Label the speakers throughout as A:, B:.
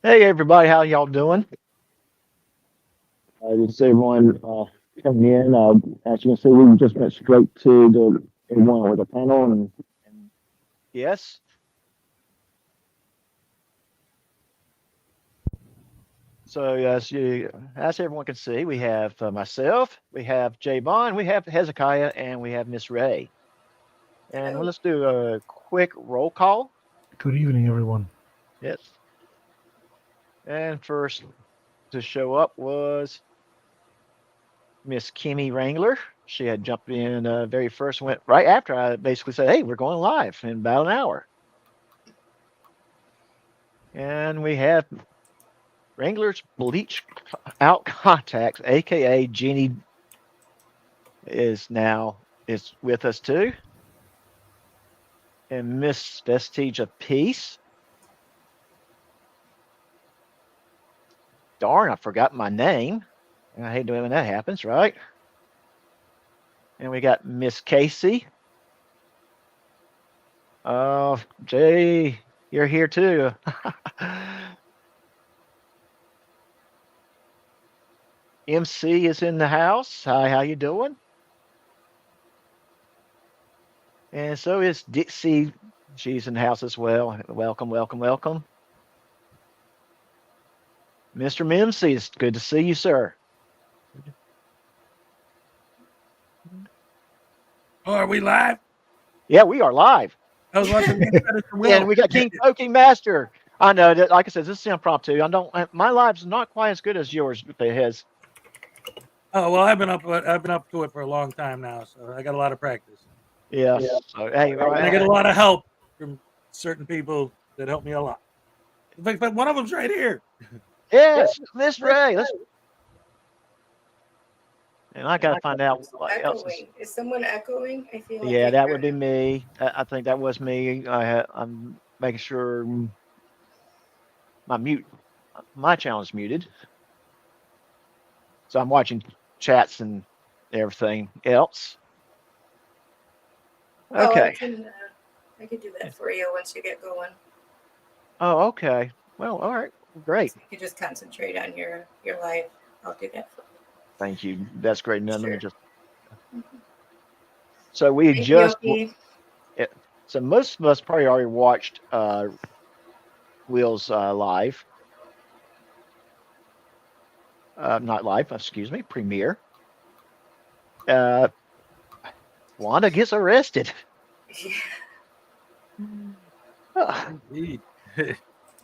A: Hey everybody, how y'all doing?
B: Just everyone coming in. As you can see, we just went straight to the one with the panel, and
A: Yes. So as everyone can see, we have myself, we have Jay Bond, we have Hezekiah, and we have Miss Ray. And
C: Hello.
A: let's do a quick roll call.
D: Good evening, everyone.
A: Yes. And first to show up was Miss Kimmy Wrangler. She had jumped in very first, went right after I basically said, "Hey, we're going live in about an hour." And we have Wrangler's Bleach Out Contacts, aka Jeannie is with us too, and Miss Vestige of Peace. Darn, I forgot my name. I hate doing when that happens, right? And we got Miss Casey. Oh, Jay, you're here too. MC is in the house. Hi, how you doing? And so is Dixie. She's in the house as well. Welcome, welcome, welcome. Mr. Mimsy, it's good to see you, sir.
E: Oh, are we live?
A: Yeah, we are live.
E: I was watching the Predator
A: And
E: Will.
A: we got King Pokey Master. I know that, like I said, this is impromptu. I don't. My live's not quite as good as yours, his.
E: Oh well, I've been up to it for a long time now, so I got a lot of practice,
A: Yes.
B: yeah,
A: So, hey,
E: and I get a lot of help from certain people that help me a lot. In fact, one of them's right here.
A: yes, Miss Ray. Let's. And I got to find out
C: It's
A: what else is.
C: echoing. Is someone echoing? I feel like
A: Yeah,
C: I
A: that
C: hear
A: would be
C: him.
A: me. I think that was me. I'm making sure my mute, my channel is muted. So I'm watching chats and everything else.
C: Oh,
A: Okay.
C: I could do that for you once you get going.
A: Oh, okay. Well, all right. Great.
C: So you can just concentrate on your life. I'll do that for
A: Thank you. That's great.
C: you.
A: Now let me
C: Sure.
A: just. So we
C: Thank you,
A: just.
C: Yoki.
A: So most of us probably already watched Will's live, not live, excuse me, premiere. Uh, Wanda gets arrested.
E: Indeed.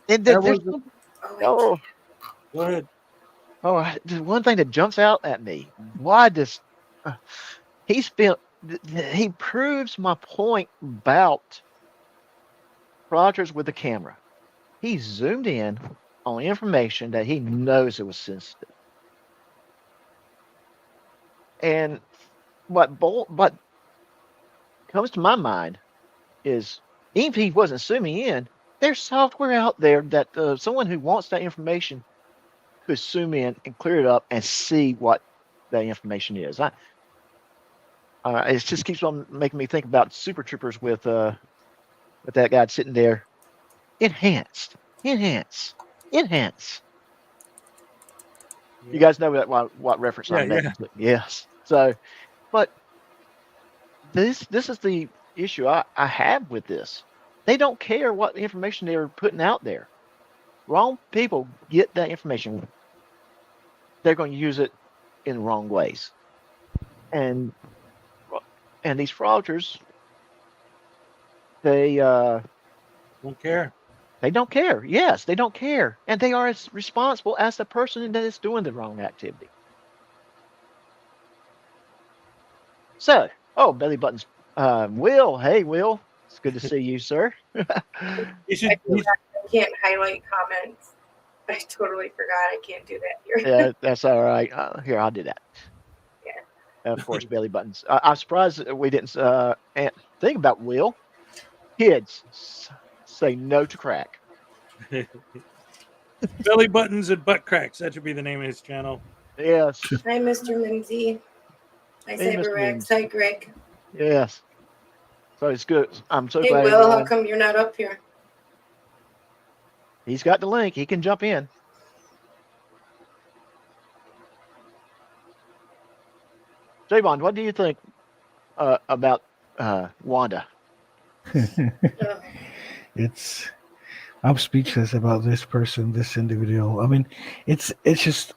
A: And
E: That
A: there's
E: was the,
C: Oh, I
A: oh
C: can't.
E: go ahead.
A: there's one thing that jumps out at me. Why does uh, he spent? He proves my point about Rogers with the camera. He zoomed in on information that he knows it was sensitive, and what comes to my mind is even if he wasn't zooming in, there's software out there that someone who wants that information could zoom in and clear it up and see what that information is. It just keeps on making me think about Super Troopers with that guy sitting there. Enhanced, enhance, enhance. You
E: Yeah,
A: guys know what reference
E: yeah,
A: I'm
E: yeah.
A: making. Yes. So, but this is the issue I have with this. They don't care what information they're putting out there. Wrong people get that information, they're going to use it in wrong ways. And these fraudsters, they
E: Don't care.
A: they don't care. Yes, they don't care, and they are as responsible as the person that is doing the wrong activity. So, oh, belly buttons. Will, hey, Will, it's good to see you, sir.
E: You
C: I
E: should.
C: forgot. I can't highlight comments. I totally forgot. I can't do that here.
A: Yeah, that's all right. Here, I'll do that.
C: Yeah.
A: Of course, belly buttons. I'm surprised that we didn't think about Will. Kids, say no to crack.
E: Belly buttons and butt cracks. That should be the name of his channel.
A: Yes.
C: Hi, Mr. Lindsay. Hi,
A: Hey, Mr.
C: Cyberrex.
A: Memes.
C: Hi, Greg.
A: Yes. So it's good. I'm so
C: Hey,
A: glad
C: Will. How
A: everyone.
C: come you're not up here?
A: He's got the link. He can jump in. Javon, what do you think about Wanda?
C: Ugh.
D: it's I'm speechless about this person, this individual. I mean, it's just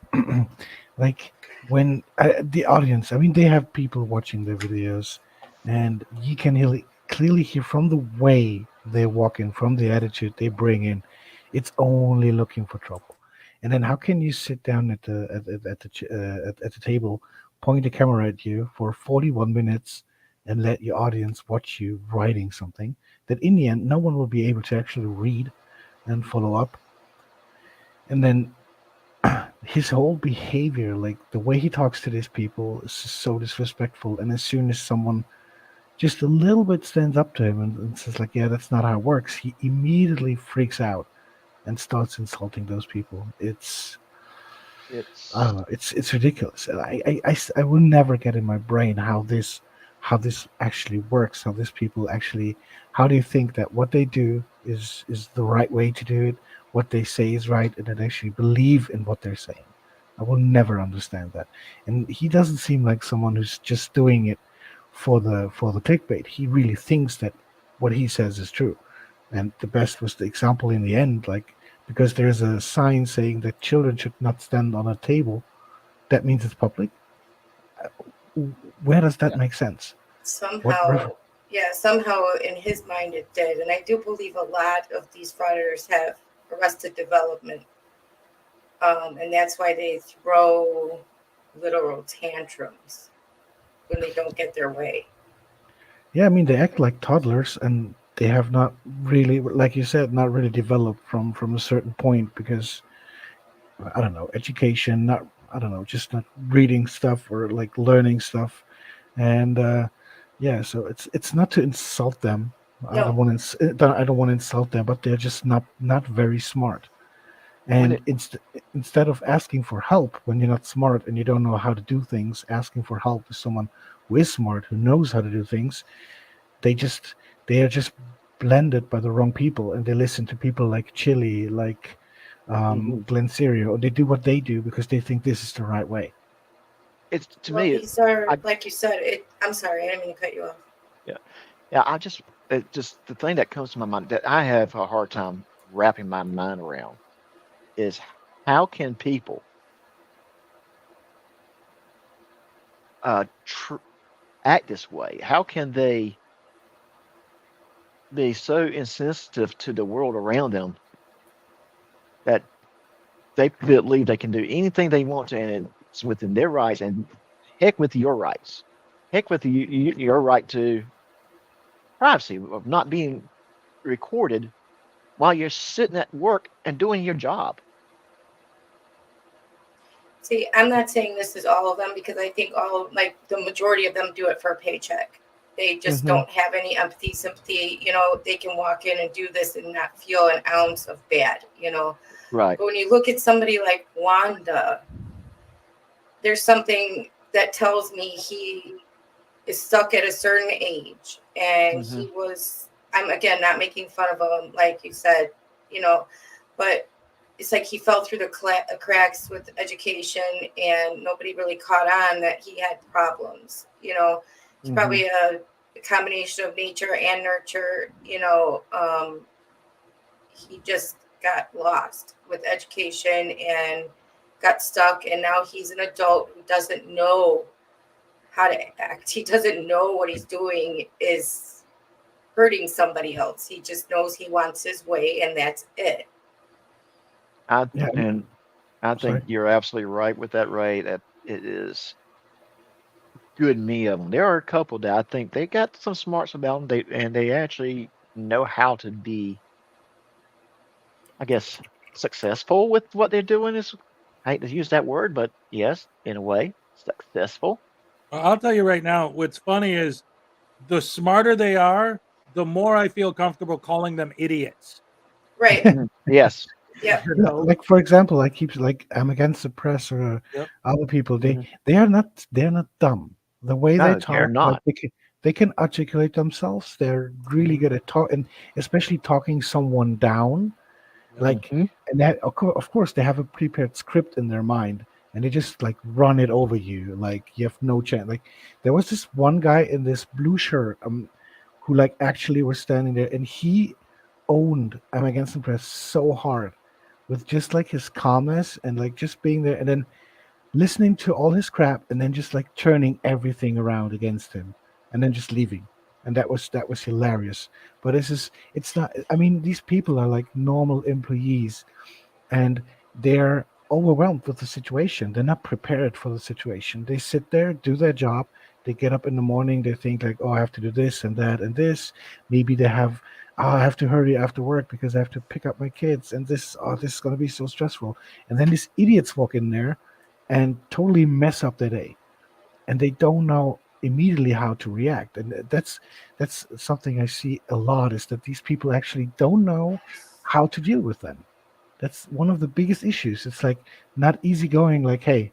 D: like when the audience. I mean, they have people watching their videos, and you can clearly hear from the way they walk in, from the attitude they bring in. It's only looking for trouble. And then how can you sit down at the table, point the camera at you for 41 minutes, and let your audience watch you writing something that in the end no one will be able to actually read and follow up. And then his whole behavior, like the way he talks to these people, is just so disrespectful. And as soon as someone just a little bit stands up to him and says, like, yeah, that's not how it works, he immediately freaks out and starts insulting those people. I don't
A: It's
D: know. It's ridiculous. And I will never get in my brain how this actually works. How these people actually how they think that what they do is the right way to do it. What they say is right, and then actually believe in what they're saying. I will never understand that. And he doesn't seem like someone who's just doing it for the clickbait. He really thinks that what he says is true. And the best was the example in the end, like because there's a sign saying that children should not stand on a table, that means it's public. Where does that
A: yeah.
D: make sense? What
C: Somehow, yeah, somehow in his mind it did. And I do believe a lot of these frauditors have arrested development. And that's why they throw literal tantrums when they don't get their way.
D: Yeah, I mean they act like toddlers, and they have not really, like you said, not really developed from a certain point because I don't know, education, not I don't know, just not reading stuff or like learning stuff, and yeah, so it's not to insult them.
C: No,
D: I don't want to insult them, but they're just not very smart.
A: when
D: And
A: it
D: instead of asking for help when you're not smart and you don't know how to do things, asking for help with someone who is smart, who knows how to do things, they just they are just blended by the wrong people, and they listen to people like Chili, like
A: hmm
D: Glenn Serio, or they do what they do because they think this is the right way.
A: it's to
C: well,
A: me,
C: these are,
A: I
C: like you said, I'm sorry, I didn't mean to cut you off.
A: yeah yeah I just it just the thing that comes to my mind that I have a hard time wrapping my mind around is how can people tr- act this way? How can they be so insensitive to the world around them that they believe they can do anything they want to and it's within their rights and heck with your rights. Heck with your right to privacy of not being recorded while you're sitting at work and doing your job.
C: See, I'm not saying this is all of them because I think like the majority of them do it for a paycheck. They just
A: Hmm.
C: don't have any empathy, sympathy. They can walk in and do this and not feel an ounce of bad.
A: Right.
C: But when you look at somebody like Wanda, there's something that tells me he is stuck at a certain age. And
A: Hmm.
C: I'm again not making fun of him, like you said, you know, but it's like he fell through the cracks with education and nobody really caught on that he had problems. It's
A: Hmm.
C: probably a combination of nature and nurture. He just got lost with education and got stuck. And now he's an adult who doesn't know how to act. He doesn't know what he's doing is hurting somebody else. He just knows he wants his way and that's it.
A: I
D: Yeah,
A: and I
D: sorry.
A: think you're absolutely right with that, Ray. That it is good me of them. There are a couple that I think they got some smarts about them. They actually know how to be, I guess, successful with what they're doing. Is I hate to use that word, but yes, in a way, successful.
E: I'll tell you right now, what's funny is the smarter they are, the more I feel comfortable calling them idiots.
C: Right.
A: Yes.
C: Yep.
E: You
D: Yeah,
E: know?
D: like for example, I keep like I'm against the press or
E: Yep.
D: other people.
A: Hmm.
D: They're not dumb. The way they
A: No, they're
D: talk, like
A: not.
D: they can articulate themselves. They're really
A: Hmm.
D: good at talk, and especially talking someone down. Like,
A: Mhm.
D: and that of course they have a prepared script in their mind, and they just like run it over you. Like you have no chance. Like there was this one guy in this blue shirt, who like actually was standing there, and he owned I'm Against the Press so hard with just like his calmness and like just being there, and then listening to all his crap, and then just like turning everything around against him, and then just leaving. And that was hilarious. But it's not. I mean, these people are like normal employees, and they're overwhelmed with the situation. They're not prepared for the situation. They sit there, do their job. They get up in the morning. They think like, oh, I have to do this and that and this. Maybe they have, oh, I have to hurry after work because I have to pick up my kids. And this is going to be so stressful. And then these idiots walk in there and totally mess up their day, and they don't know immediately how to react. And that's something I see a lot, is that these people actually don't know how to deal with them. That's one of the biggest issues. It's like not easy going, like, hey,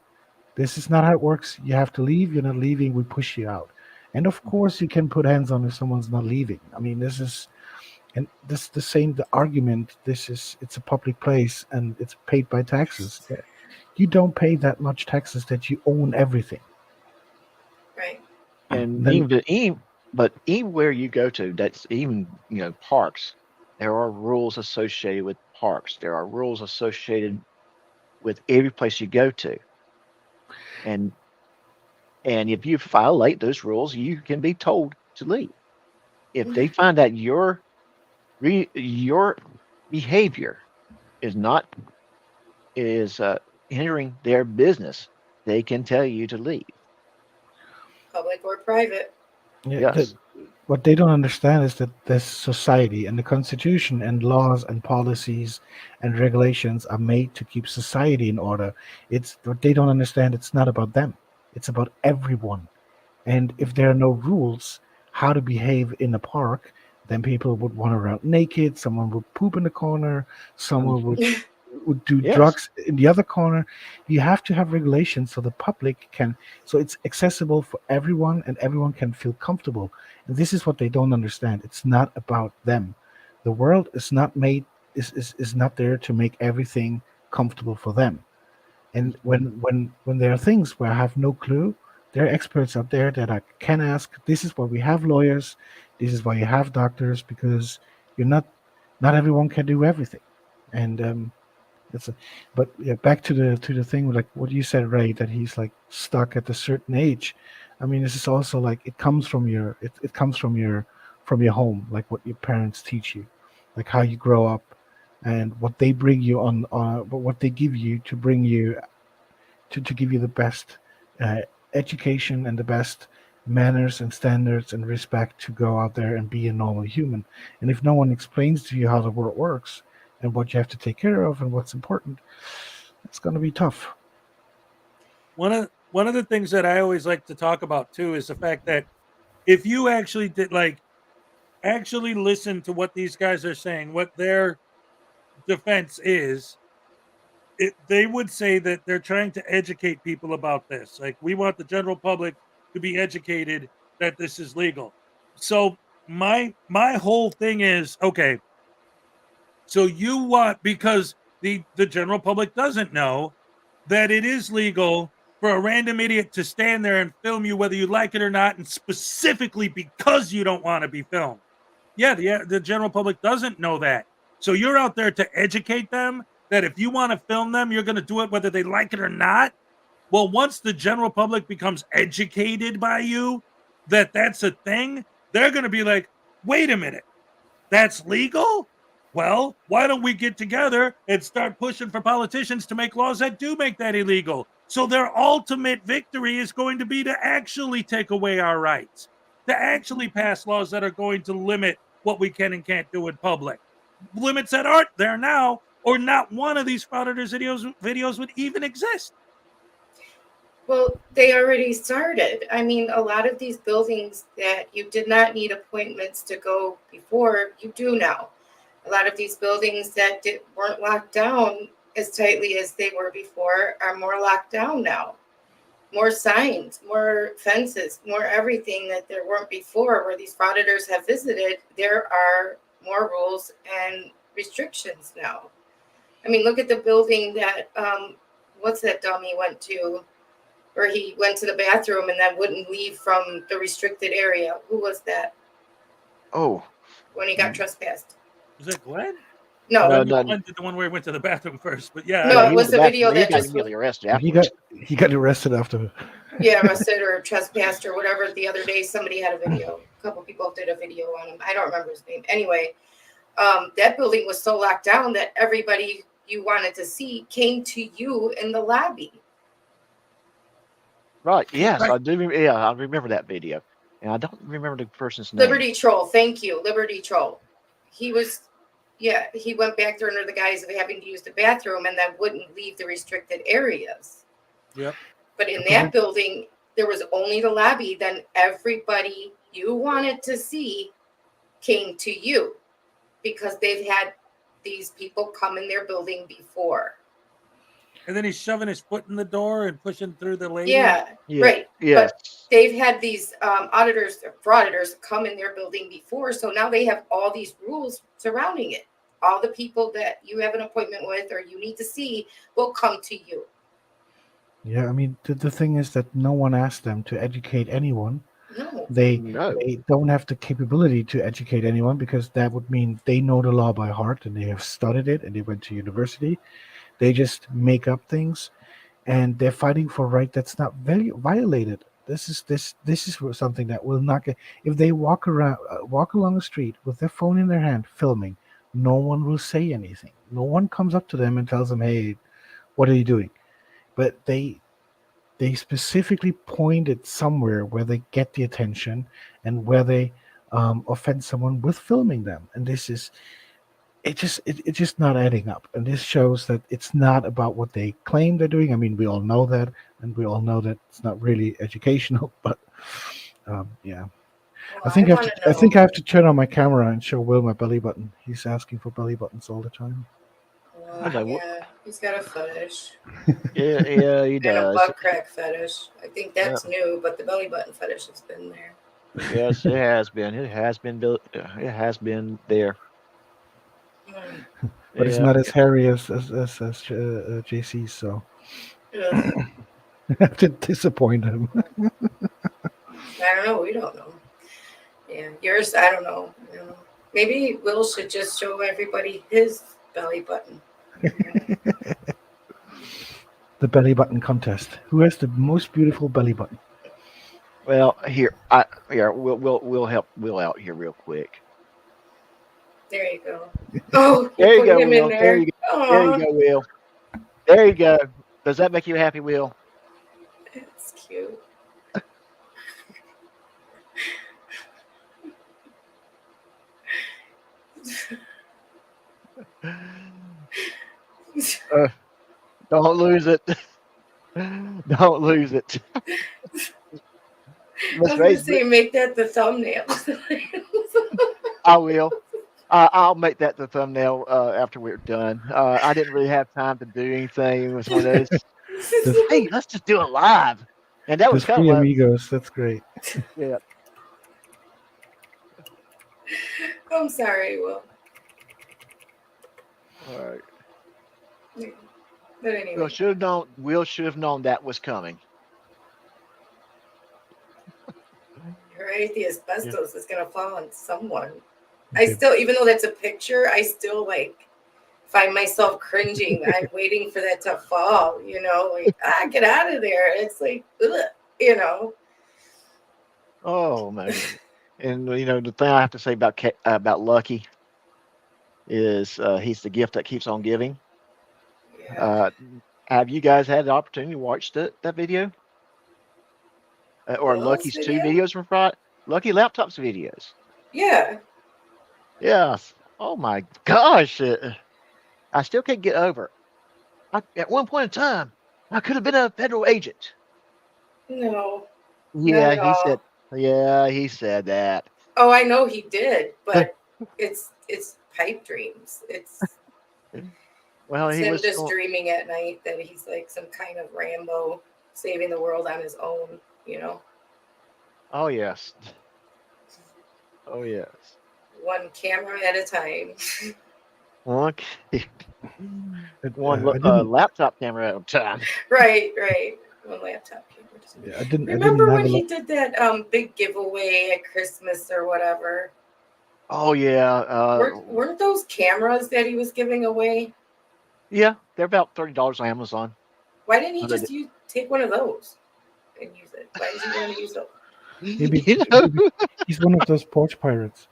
D: this is not how it works. You have to leave. You're not leaving. We push you out. And of course, you can put hands on if someone's not leaving. I mean, and this the same the argument. It's a public place and it's paid by taxes. Yeah. You don't pay that much taxes that you own everything.
C: Right.
A: And
D: Then
A: but anywhere you go to, that's even parks, there are rules associated with parks. There are rules associated with every place you go to, and if you violate those rules, you can be told to leave. If they find that your behavior is not is hindering their business, they can tell you to leave.
C: Public or private.
D: yeah,
A: Yes.
D: what they don't understand is that this society and the constitution and laws and policies and regulations are made to keep society in order. It's what they don't understand. It's not about them. It's about everyone. And if there are no rules how to behave in a park, then people would run around naked. Someone would poop in the corner. Someone
A: Mhm.
D: would do
A: Yes.
D: drugs in the other corner. You have to have regulations so the public can, so it's accessible for everyone and everyone can feel comfortable. And this is what they don't understand. It's not about them. The world is not made is not there to make everything comfortable for them. And
A: Mhm.
D: when there are things where I have no clue, there are experts out there that I can ask. This is why we have lawyers. This is why you have doctors, because you're not everyone can do everything. And that's a, but yeah, back to the thing like what you said, Ray, that he's like stuck at a certain age. I mean, this is also like it comes from it comes from your home, like what your parents teach you, like how you grow up, and what they bring you what they give you to bring you to give you the best uh, education and the best manners and standards and respect to go out there and be a normal human. And if no one explains to you how the world works and what you have to take care of and what's important, it's going to be tough.
E: One of the things that I always like to talk about too is the fact that if you actually did like actually listen to what these guys are saying, what their defense is, they would say that they're trying to educate people about this. Like we want the general public to be educated that this is legal. So my whole thing is okay. So you want because the general public doesn't know that it is legal for a random idiot to stand there and film you whether you like it or not, and specifically because you don't want to be filmed. Yeah, the general public doesn't know that. So you're out there to educate them that if you want to film them, you're going to do it whether they like it or not. Well, once the general public becomes educated by you that that's a thing, they're going to be like, "Wait a minute. That's legal? Well, why don't we get together and start pushing for politicians to make laws that do make that illegal? So their ultimate victory is going to be to actually take away our rights, to actually pass laws that are going to limit what we can and can't do in public. Limits that aren't there now, or not one of these frauditors videos would even exist.
C: Well, they already started. I mean, a lot of these buildings that you did not need appointments to go before, you do now. A lot of these buildings that weren't locked down as tightly as they were before are more locked down now. More signs, more fences, more everything that there weren't before where these frauditors have visited. There are more rules and restrictions now. I mean, look at the building that what's that dummy went to, where he went to the bathroom and then wouldn't leave from the restricted area. Who was that
A: Oh,
C: when he got trespassed?
E: Was that Glenn?
C: No,
A: No,
E: No,
A: no.
E: Glenn did the one where he went to the bathroom first. But yeah,
C: No,
A: Yeah,
C: it
A: he
C: was
A: went
C: the
A: back.
C: video
A: He
C: that
A: got
C: just
A: immediately arrested
D: He
A: afterwards.
D: got arrested after.
C: yeah, arrested or trespassed or whatever. The other day, somebody had a video. A couple people did a video on him. I don't remember his name. Anyway, that building was so locked down that everybody you wanted to see came to you in the lobby.
A: Right. Yes,
E: Right.
A: I do. Yeah, I remember that video, and I don't remember the person's name.
C: Liberty Troll, thank you, Liberty Troll. He was, yeah, he went back there under the guise of having to use the bathroom and then wouldn't leave the restricted areas.
E: Yep.
C: But in that building, there was only the lobby. Then everybody you wanted to see came to you because they've had these people come in their building before.
E: And then he's shoving his foot in the door and pushing through the lady.
C: Yeah,
A: Yeah.
C: right.
A: Yes.
C: But they've had these auditors, frauditors come in their building before. So now they have all these rules surrounding it. All the people that you have an appointment with or you need to see will come to you.
D: Yeah, I mean, the thing is that no one asked them to educate anyone.
C: No.
D: They
A: No.
D: don't have the capability to educate anyone because that would mean they know the law by heart and they have studied it and they went to university. They just make up things, and they're fighting for a right that's not violated. This is something that will not get. If they walk along the street with their phone in their hand filming, no one will say anything. No one comes up to them and tells them, "Hey, what are you doing?" But they specifically point it somewhere where they get the attention and where they offend someone with filming them. And this is it's just not adding up. And this shows that it's not about what they claim they're doing. I mean, we all know that, and we all know that it's not really educational. But yeah,
C: Well,
D: I think I have
C: wanna
D: to. I
C: know.
D: think I have to turn on my camera and show Will my belly button. He's asking for belly buttons all the time.
A: I know.
C: Yeah, he's got a fetish.
A: Yeah, yeah, he
C: And a
A: does.
C: butt crack fetish. I think that's new, but the belly button fetish has been there.
A: Yes, it has been. It has been built. It has been there.
C: Mm.
D: But it's
A: Yeah.
D: not as hairy as JC. So
C: Ugh.
D: I have to disappoint him.
C: I don't know. We don't know. Yeah, yours. I don't know. Maybe Will should just show everybody his belly button.
D: The belly button contest. Who has the most beautiful belly button?
A: Well, we'll help Will out here real quick.
C: There you go. Oh,
A: There you
C: put
A: go,
C: him
A: Will.
C: in
A: There
C: there.
A: you go. There you go, Will. There you go. Does that make you happy, Will?
C: It's cute.
A: Don't lose it. Don't lose it.
C: I
A: Miss
C: was gonna
A: Ray's,
C: say make that the thumbnail.
A: I will. I'll make that the thumbnail after we're done. I didn't really have time to do anything. It was one of those. Hey, let's just do it live, and that was
D: There's
A: kind of
D: three
A: like,
D: amigos. That's great.
A: yeah.
C: I'm sorry, Will.
A: All right.
C: But anyway.
A: Will should have known that was coming.
C: Right? The asbestos is gonna fall on someone. I still, even though that's a picture, I still like find myself cringing. I'm waiting for that to fall, like get out of there. It's like, ugh.
A: Oh man. And the thing I have to say about Lucky is he's the gift that keeps on giving.
C: Yeah.
A: Have you guys had the opportunity to watch that video? Or
C: Will's
A: Lucky's two
C: video?
A: videos from Friday? Lucky Laptops videos.
C: Yeah.
A: Yes. Oh my gosh. I still can't get over it. At one point in time, I could have been a federal agent.
C: No.
A: Yeah,
C: Not at all.
A: Yeah, he said that.
C: Oh, I know he did, but it's pipe dreams.
A: Well,
C: It's
A: he
C: him
A: was
C: just dreaming at night that he's like some kind of Rambo saving the world on his own,
A: Oh yes. Oh yes.
C: one camera at a time.
A: Okay.
D: I,
A: One
D: I didn't.
A: laptop camera at a time.
C: Right. One laptop camera.
D: Yeah, I didn't
C: Remember
D: have
C: when
D: a
C: he
D: lot.
C: did that big giveaway at Christmas or whatever?
A: Oh yeah,
C: Weren't those cameras that he was giving away?
A: yeah. They're about $30 on Amazon.
C: Why didn't he
A: But
C: just take one of those and use it? Why does he want to use those?
D: Maybe,
A: you know,
D: maybe he's one of those porch pirates.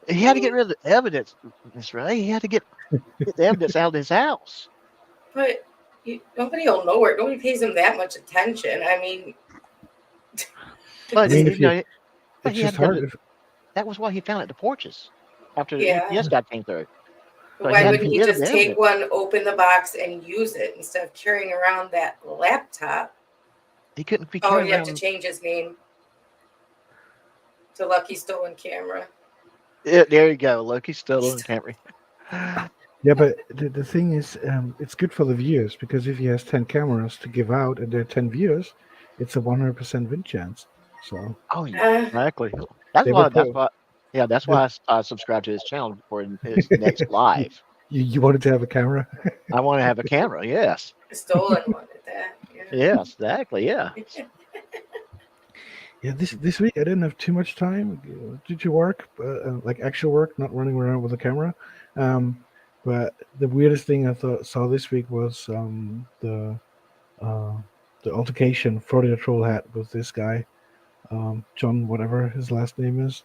A: he had to get rid of the evidence. That's right. He had to get the evidence out of his house.
C: But nobody will know it. Nobody pays him that much attention. I mean,
A: But
D: I mean,
A: you know, but
D: it's
A: he had
D: just
A: to go
D: hard.
A: to. That was why he found it at the porches after the
C: yeah.
A: UPS guy came through. So he
C: Why
A: had to
C: wouldn't
A: get
C: he
A: rid of
C: just
A: the
C: take
A: evidence.
C: one, open the box, and use it instead of carrying around that laptop?
A: He couldn't be
C: Oh,
A: carrying
C: you have to
A: around.
C: change his name to Lucky Stolen Camera.
A: There you go. Loki's still on Camry.
D: Yeah, but the thing is, it's good for the viewers because if he has 10 cameras to give out and there are 10 viewers, it's a 100% win chance. So
A: Oh yeah,
C: Uh,
A: exactly. That's
D: they were
A: why. That's
D: pro.
A: why. Yeah, that's
D: That,
A: why I subscribed to his channel for his next live.
D: you wanted to have a camera?
A: I want to have a camera. Yes.
C: a stolen one at that. Yeah.
A: Yes. Exactly. Yeah.
D: Yeah, this week I didn't have too much time due to work, like actual work, not running around with a camera. Um, but the weirdest thing I saw this week was uh, the altercation Frauditor Troll had with this guy, John, whatever his last name is.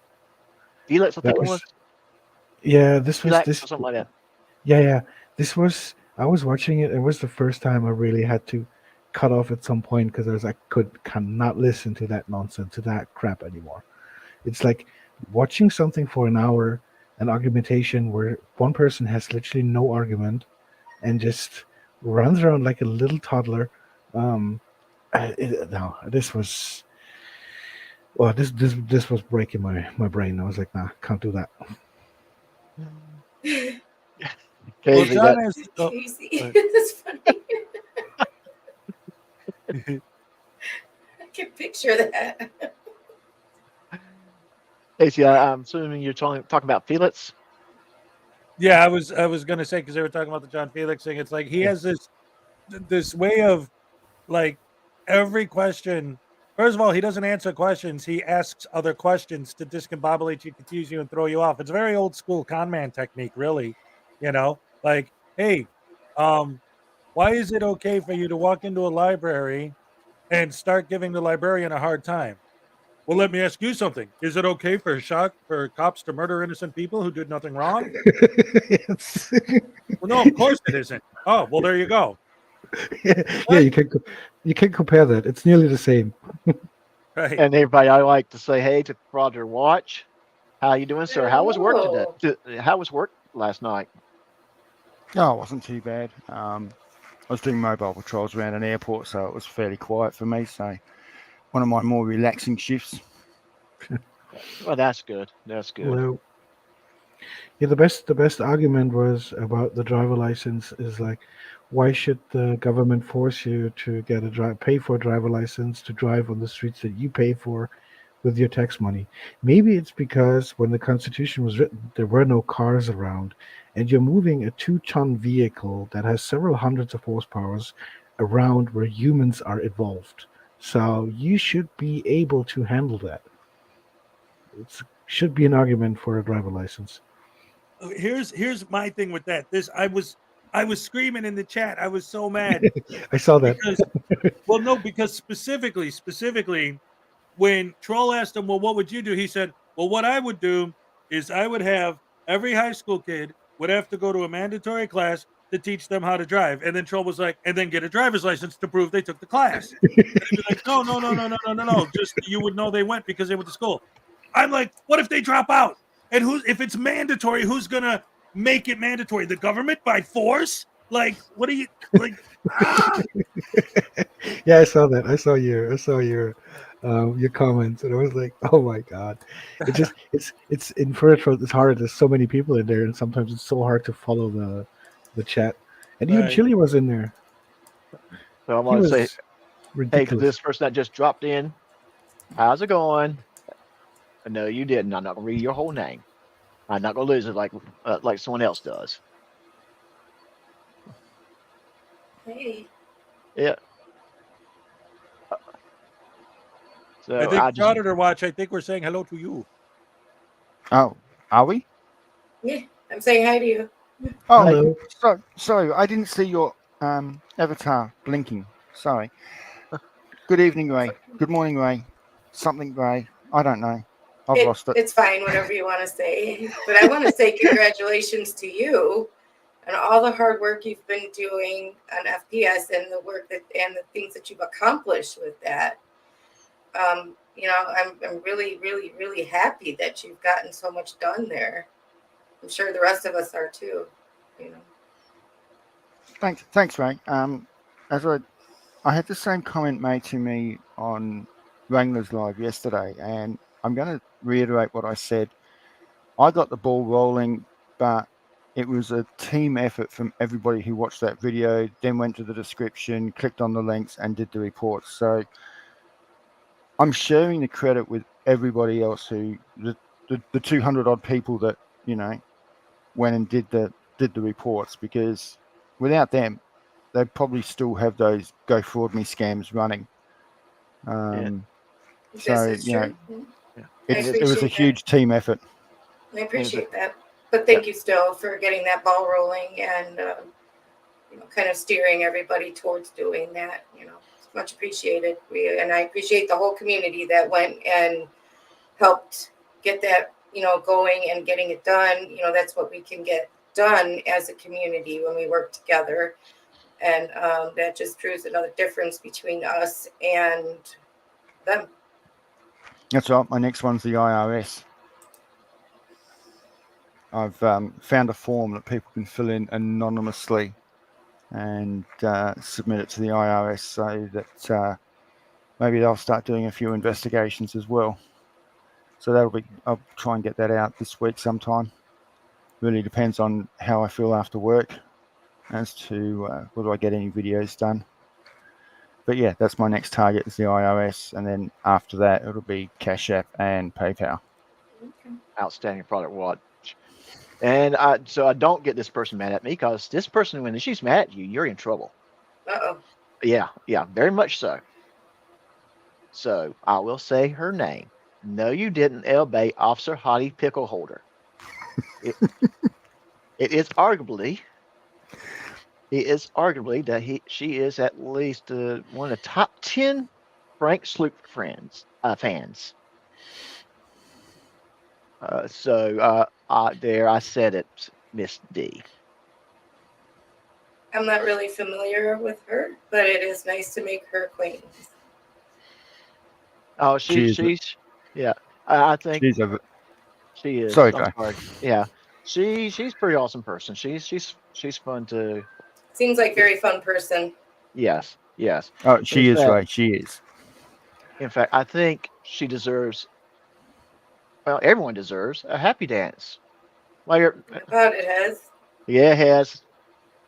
A: Felix, I
D: That
A: think it was
D: was yeah. This was
A: Felix
D: this.
A: or something like that.
D: Yeah. This was. I was watching it. It was the first time I really had to cut off at some point because I was like, cannot listen to that nonsense, to that crap anymore. It's like watching something for an hour, an argumentation where one person has literally no argument and just runs around like a little toddler. No, this was. Well, this was breaking my brain. I was like, nah, can't do that.
E: Well,
A: Casey,
E: John
A: that
E: has. Oh,
C: Casey,
A: Right.
C: it's funny. I can picture that.
A: Casey, I'm assuming you're talking about Felix.
E: yeah, I was gonna say because they were talking about the John Felix thing. It's like he has this way of like every question. First of all, he doesn't answer questions. He asks other questions to discombobulate you, confuse you, and throw you off. It's a very old school con man technique, really. You know, like, hey, why is it okay for you to walk into a library and start giving the librarian a hard time? Well, let me ask you something. Is it okay for cops to murder innocent people who did nothing wrong?
D: Yes.
E: Well, no, of course it isn't. Oh, well, there you go.
D: Yeah,
E: What?
D: you can compare that. It's nearly the same.
E: Right.
A: And everybody, I like to say, hey, to Roger Watch. How you doing, sir? How was work today?
C: Hello.
A: How was work last night?
F: Oh, it wasn't too bad. I was doing mobile patrols around an airport, so it was fairly quiet for me. So one of my more relaxing shifts.
A: Well, that's good. That's good.
D: Well, yeah, the best argument was about the driver license is like, why should the government force you to get pay for a driver license to drive on the streets that you pay for with your tax money? Maybe it's because when the Constitution was written, there were no cars around, and you're moving a 2-ton vehicle that has several hundreds of horsepowers around where humans are involved. So you should be able to handle that. It should be an argument for a driver license.
E: Here's my thing with that. I was screaming in the chat. I was so mad
D: I saw that.
E: because well, no, because specifically when Troll asked him, well, what would you do? He said, well, what I would do is I would have every high school kid would have to go to a mandatory class to teach them how to drive. And then Troll was like, and then get a driver's license to prove they took the class. And he'd be like, no. Just you would know they went because they went to school. I'm like, what if they drop out? And if it's mandatory, who's gonna make it mandatory? The government by force? Like, what are you like?
D: Yeah, I saw that. I saw your comments, and I was like, oh my god! It's in Furtro. It's hard. There's so many people in there, and sometimes it's so hard to follow the chat. And even
E: Right.
D: Chili was in there.
A: So I'm
D: He
A: going to
D: was
A: say, hey, to
D: ridiculous.
A: this person that just dropped in, how's it going? No, you didn't. I'm not going to read your whole name. I'm not gonna lose it like someone else does.
C: Hey,
A: Yeah.
E: I
A: So
E: think
A: I just
E: Frauditor Watch, I think we're saying hello to you.
F: Oh, are we?
C: yeah, I'm saying hi to you.
F: Oh,
D: Hello.
F: sorry, I didn't see your avatar blinking. Sorry. Good evening, Ray. Good morning, Ray. Something, Ray. I don't know. I've lost it.
C: It's fine, whatever you want to say. But I want to say congratulations to you and all the hard work you've been doing on FPS and the work and the things that you've accomplished with that. I'm really, really, really happy that you've gotten so much done there. I'm sure the rest of us are too. You know.
F: Thanks, Ray. As I had the same comment made to me on Wrangler's Live yesterday, and I'm going to reiterate what I said. I got the ball rolling, but it was a team effort from everybody who watched that video, then went to the description, clicked on the links, and did the reports. So I'm sharing the credit with everybody else who the 200 odd people that went and did the reports, because without them, they'd probably still have those go fraud me scams running.
A: yeah,
C: This
F: So
C: is true.
A: yeah.
C: I
A: And
F: it was a
C: appreciate that.
F: huge team effort.
C: I appreciate that. But
A: Yeah.
C: thank you still for getting that ball rolling and kind of steering everybody towards doing that. It's much appreciated. And I appreciate the whole community that went and helped get that going and getting it done. That's what we can get done as a community when we work together, and that just proves another difference between us and them.
F: That's right. My next one's the IRS. I've found a form that people can fill in anonymously and submit it to the IRS, so that maybe they'll start doing a few investigations as well. So I'll try and get that out this week sometime. Really depends on how I feel after work as to whether I get any videos done. But yeah, that's my next target is the IRS, and then after that it'll be Cash App and PayPal.
A: Outstanding product watch. And so I don't get this person mad at me, because this person, when she's mad at you, you're in trouble.
C: Uh-oh.
A: Yeah, very much so. So I will say her name. No, you didn't, Bay Officer Hottie Pickle Holder. It, it is arguably that she is at least one of the top 10 Frank Sloop fans. There I said it, Miss D.
C: I'm not really familiar with her, but it is nice to make her acquaintance.
A: Oh,
F: She's
A: yeah. I think
F: she's a
A: she is.
F: sorry,
A: I'm
F: Joe.
A: sorry. Yeah, she's a pretty awesome person. She's fun to.
C: Seems like very fun person.
A: Yes, yes.
F: Oh,
A: In
F: she is
A: fact,
F: right. She is.
A: in fact, I think she deserves. Well, everyone deserves a happy dance. Well,
C: About it has.
A: yeah, it has.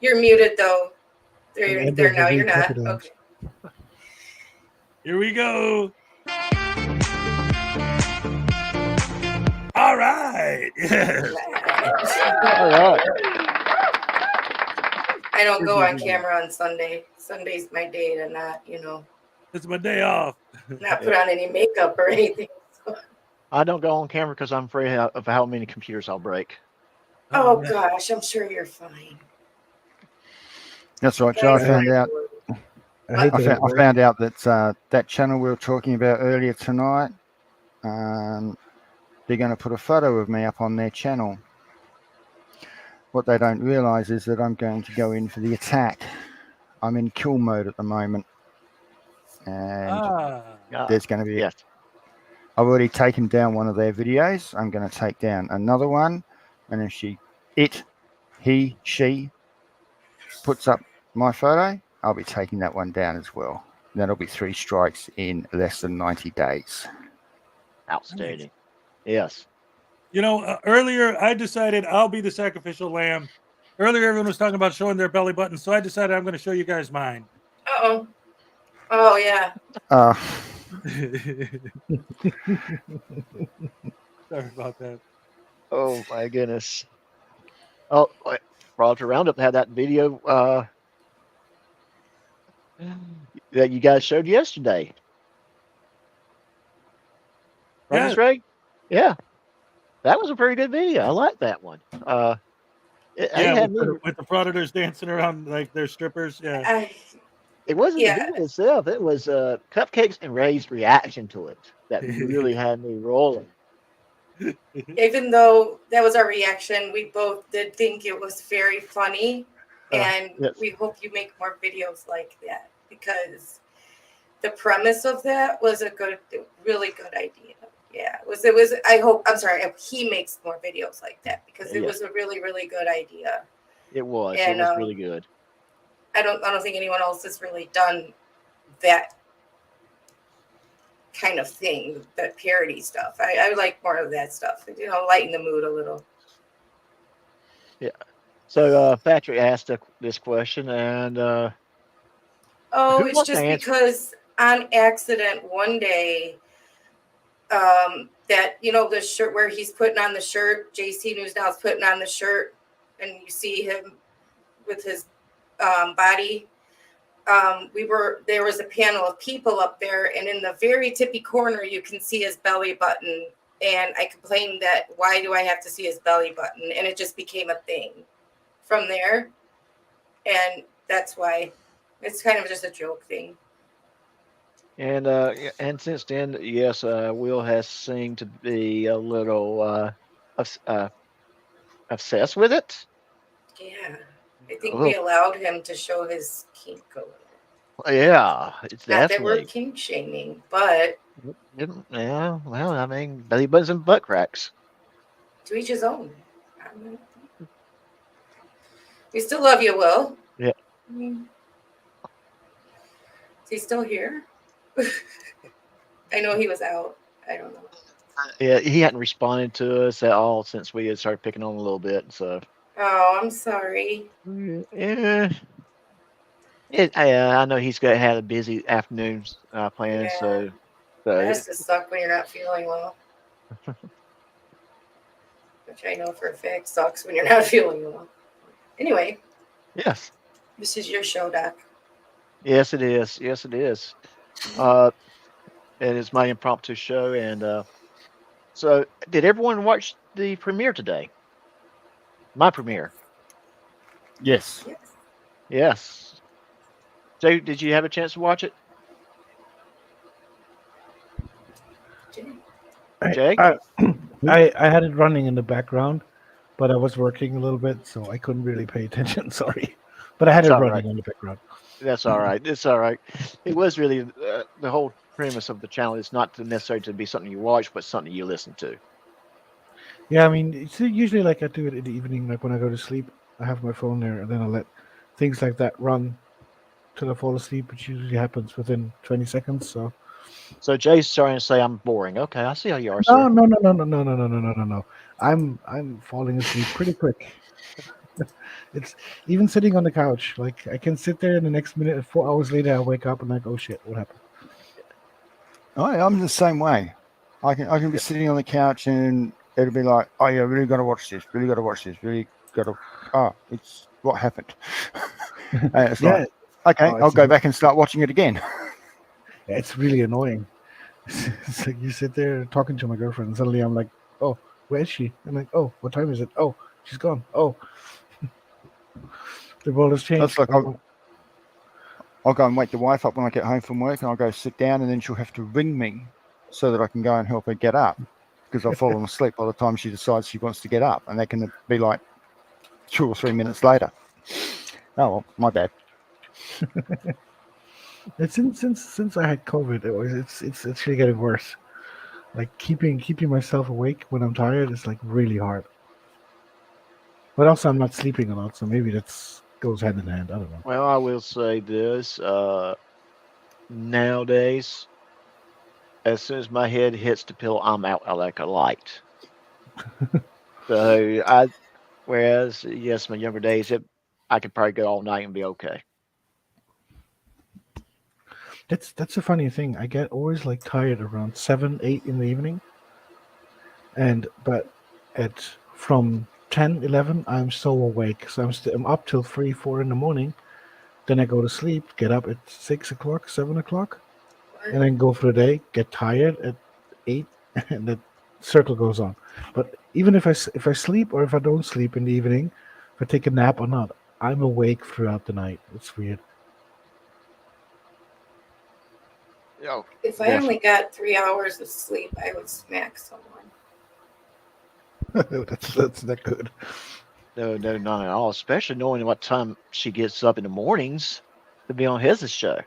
C: You're muted though.
D: And
C: There,
D: end
C: there
D: of the
C: now. You're
D: week
C: not.
D: happy dance.
C: Okay.
E: Here we go. All right.
A: All right.
C: I don't go on camera on Sunday. Sunday's my day to not,
E: It's my day off.
C: not put on any makeup or anything. So.
A: I don't go on camera because I'm afraid of how many computers I'll break.
C: Oh gosh, I'm sure you're fine.
F: That's right, Joe. I
C: Guys,
F: found out.
D: I hate
F: I
D: that.
F: found out that that channel we were talking about earlier tonight, they're going to put a photo of me up on their channel. What they don't realise is that I'm going to go in for the attack. I'm in kill mode at the moment, and there's going to be.
A: Yes.
F: I've already taken down one of their videos. I'm going to take down another one, and if he, she puts up my photo, I'll be taking that one down as well. That'll be 3 strikes in less than 90 days.
A: Outstanding. Yes.
E: Earlier I decided I'll be the sacrificial lamb. Earlier everyone was talking about showing their belly button, so I decided I'm going to show you guys mine.
C: Uh-oh. Oh yeah.
E: Sorry about that.
A: Oh my goodness. Oh, Frauditor Roundup had that video that you guys showed yesterday. Right,
E: Yeah,
A: Miss Ray? Yeah, that was a pretty good video. I like that one. It
E: yeah,
A: had me.
E: with the frauditors dancing around like they're strippers. Yeah.
C: I,
A: It wasn't the
C: yeah,
A: video itself. It was Cupcakes and Ray's reaction to it that really had me rolling.
C: even though that was our reaction, we both did think it was very funny, and
A: Yes.
C: we hope you make more videos like that because the premise of that was really good idea. Yeah, it was. It was. I hope. I'm sorry. He makes more videos like that because it
A: Yeah,
C: was a really, really good idea.
A: it was. It
C: And
A: was really good.
C: I don't think anyone else has really done that kind of thing, that parody stuff. I like more of that stuff. Lighten the mood a little.
A: Yeah. So Patrick asked this question, and
C: Oh,
A: who
C: it's
A: wants to
C: just
A: answer?
C: because on accident one day, that the shirt where he's putting on the shirt, JC News Now is putting on the shirt, and you see him with his body. There was a panel of people up there, and in the very tippy corner you can see his belly button, and I complained that why do I have to see his belly button, and it just became a thing from there, and that's why it's kind of just a joke thing.
A: And since then, yes, Will has seemed to be a little obsessed with it.
C: Yeah, I think we
A: Oh,
C: allowed him to show his kink a little.
A: yeah, it's
C: Not that we're
A: definitely.
C: kink shaming, but
A: Yeah, well, I mean, belly buttons and butt cracks.
C: to each his own. We still love you, Will.
A: Yeah.
C: I mean, is he still here? I know he was out. I don't know.
A: Yeah, he hadn't responded to us at all since we had started picking on him a little bit. So,
C: Oh, I'm sorry.
A: yeah, I know had a busy afternoons planned.
C: Yeah,
A: So,
C: that has to suck when you're not feeling well. Which I know for a fact sucks when you're not feeling well. Anyway,
A: yes,
C: this is your show, Doc.
A: yes, it is. Yes, it is. It is my impromptu show, and so did everyone watch the premiere today? My premiere.
F: Yes.
C: Yes.
A: Yes. Jay, did you have a chance to watch it? Jay?
D: I had it running in the background, but I was working a little bit, so I couldn't really pay attention. Sorry, but I had
A: It's
D: it
A: all
D: running
A: right.
D: in the background.
A: That's all right. It's all right. It was really the whole premise of the channel is not to necessarily to be something you watch, but something you listen to.
D: Yeah, I mean, it's usually like I do it in the evening, like when I go to sleep. I have my phone there, and then I let things like that run till I fall asleep, which usually happens within 20 seconds.
A: So Jay's trying to say I'm boring. Okay, I see how you are,
D: No,
A: sir.
D: no, no, no, no, no, no, no, no, no, no, no. I'm falling asleep pretty quick. It's even sitting on the couch. Like I can sit there, and the next minute, 4 hours later, I wake up and like, oh shit, what happened?
F: I'm the same way. I can be sitting on the couch and it'll be like, oh yeah, really got to watch this. Really got to watch this. Really got to. Oh, it's what happened. And it's
D: Yeah,
F: like, okay,
D: oh,
F: I'll go back and start watching it again.
D: it's really annoying. It's like you sit there talking to my girlfriend, and suddenly I'm like, oh, where is she? I'm like, oh, what time is it? Oh, she's gone. Oh, the world has
F: That's
D: changed.
F: like
D: Oh,
F: I'll go and wake the wife up when I get home from work, and I'll go sit down, and then she'll have to ring me so that I can go and help her get up because I've fallen asleep by the time she decides she wants to get up, and that can be like 2 or 3 minutes later. Oh well, my bad.
D: it's since I had COVID, it's actually getting worse. Like keeping myself awake when I'm tired is like really hard. But also, I'm not sleeping a lot, so maybe that's goes hand in hand. I don't know.
A: Well, I will say this. Nowadays, as soon as my head hits the pillow, I'm out like a light. So whereas yes, my younger days, I could probably go all night and be okay.
D: That's a funny thing. I get always like tired around 7, 8 in the evening, but at from 10, 11, I'm so awake. So I'm up till 3, 4 in the morning. Then I go to sleep, get up at 6 o'clock, 7 o'clock, and then go for the day, get tired at 8, and the circle goes on. But even if I sleep or if I don't sleep in the evening, if I take a nap or not, I'm awake throughout the night. It's weird.
A: Oh,
C: If I only got 3 hours of sleep, I would smack someone.
D: That's not good.
A: no, not at all. Especially knowing what time she gets up in the mornings to be on his show.
C: I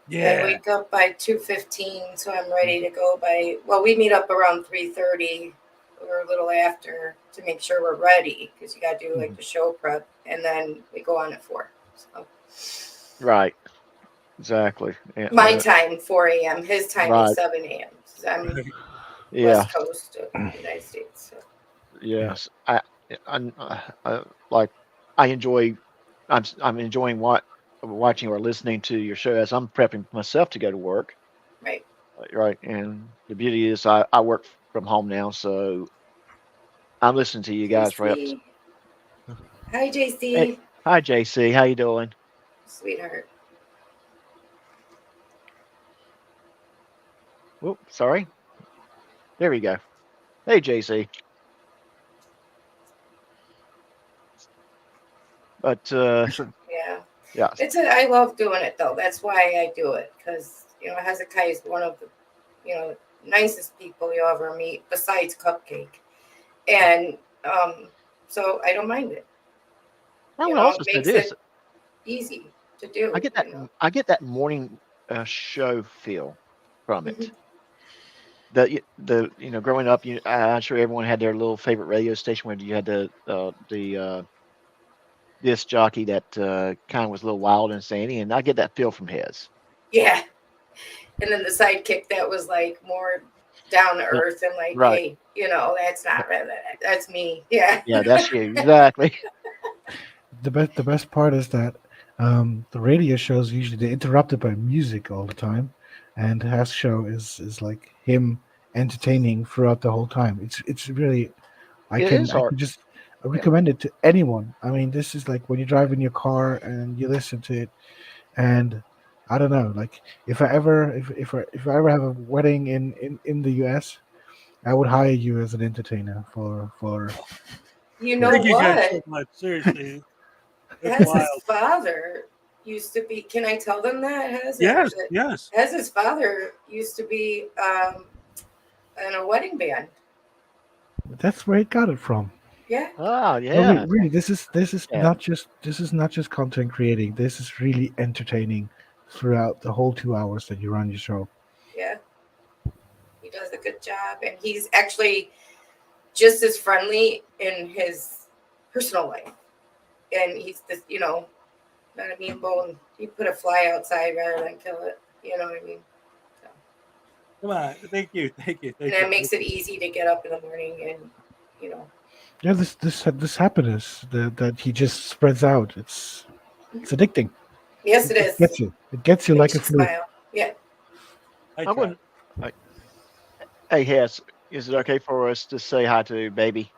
E: Yeah.
C: wake up by 2:15, so I'm ready to go by. Well, we meet up around 3:30 or a little after to make sure we're ready because you got to do like the show prep, and then we go on at 4. So
A: Right. Exactly. Yeah,
C: my time 4 a.m. His time
A: Right.
C: is 7 a.m. 'cause I'm
A: yeah.
C: West Coast of the United States. So.
A: Yes. Like I enjoy. I'm enjoying watching or listening to your show as I'm prepping myself to go to work.
C: Right.
A: Right. And the beauty is I work from home now, so I'm listening to you guys right up.
C: JC. Hi, JC.
A: Hey, hi JC, how you doing?
C: Sweetheart.
A: Whoop, sorry. There we go. Hey JC. But
C: Yeah.
A: yeah.
C: I love doing it though. That's why I do it because Hezekiah is one of the nicest people you'll ever meet besides Cupcake, and so I don't mind it.
A: I would also
C: It
A: say
C: makes
A: this.
C: it easy to do.
A: I get that morning show feel from it.
C: Mhm.
A: The growing up, I'm sure everyone had their little favorite radio station where you had the disc jockey that kind of was a little wild and zany, and I get that feel from his.
C: Yeah, and then the sidekick that was like more down to earth and like,
A: Right.
C: hey, that's not that's me. Yeah.
A: Yeah, that's you exactly.
D: The best part is that the radio shows usually they're interrupted by music all the time, and Has show is like him entertaining throughout the whole time. It's really I
A: It
D: can
A: is
D: I
A: hard.
D: can just recommend it to anyone. I mean, this is like when you drive in your car and you listen to it, and I don't know, like if I ever have a wedding in the U.S., I would hire you as an entertainer for.
C: You know
E: Thank you guys so
C: what?
E: much. Seriously. That's
C: Hez's
E: wild.
C: father used to be. Can I tell them that Hez?
E: Yes,
C: Actually,
E: yes.
C: Hez's father used to be in a wedding band.
D: That's where it got it from.
C: Yeah.
A: Oh
D: No,
A: yeah.
D: really, this is
A: Yeah.
D: not just content creating. This is really entertaining throughout the whole 2 hours that you run your show.
C: Yeah. He does a good job, and he's actually just as friendly in his personal life. And he's this, not a mean bone. He put a fly outside rather than kill it. You know what I mean? So.
E: Come on. Thank you.
C: And that makes it easy to get up in the morning and,
D: Yeah, this happiness that he just spreads out. It's addicting.
C: Yes, it is.
D: It gets you like
C: Makes
D: a
C: you
D: flu.
C: smile. Yeah.
A: I wouldn't. Hey Hess, is it okay for us to say hi to baby?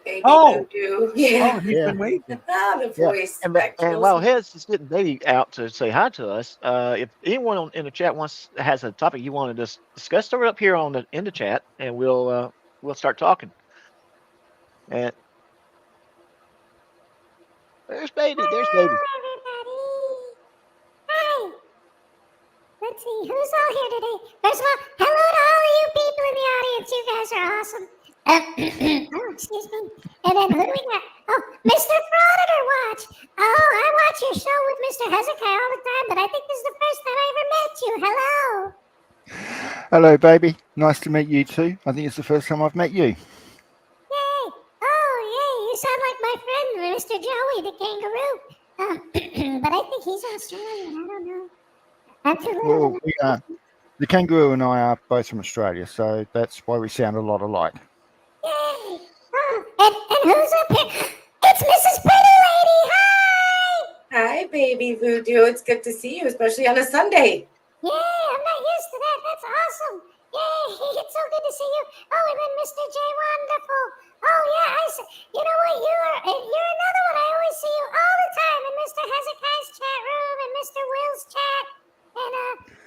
C: Baby
E: Oh.
C: Voodoo. Yeah.
E: Oh, he's been waiting.
C: The voice.
A: And while Hess is getting baby out to say hi to us, if anyone in the chat has a topic you want to discuss, throw it up here in the chat, and we'll start talking. And there's baby. There's baby.
G: Hi. Let's see, who's all here today? First of all, hello to all of you people in the audience. You guys are awesome. Oh, excuse me. And then who do we got? Oh, Mr. Frauditor Watch. Oh, I watch your show with Mr. Hezekiah all the time, but I think this is the first time I ever met you. Hello.
F: Hello, baby. Nice to meet you too. I think it's the first time I've met you.
G: Yay. Oh, yay. You sound like my friend, Mr. Joey, the kangaroo. But I think he's Australian. I don't know. I'm too little.
F: Well, the kangaroo and I are both from Australia, so that's why we sound a lot alike.
G: Yay! Oh, and who's up here? It's Mrs. Pretty Lady. Hi!
C: Hi, baby Voodoo. It's good to see you, especially on a Sunday.
G: Yeah, I'm not used to that. That's awesome. Yay, it's so good to see you. Oh, and then Mr. J, wonderful. Oh, yeah, you know what? You're another one. I always see you all the time in Mr. Hezekiah's chat room and Mr. Will's chat. And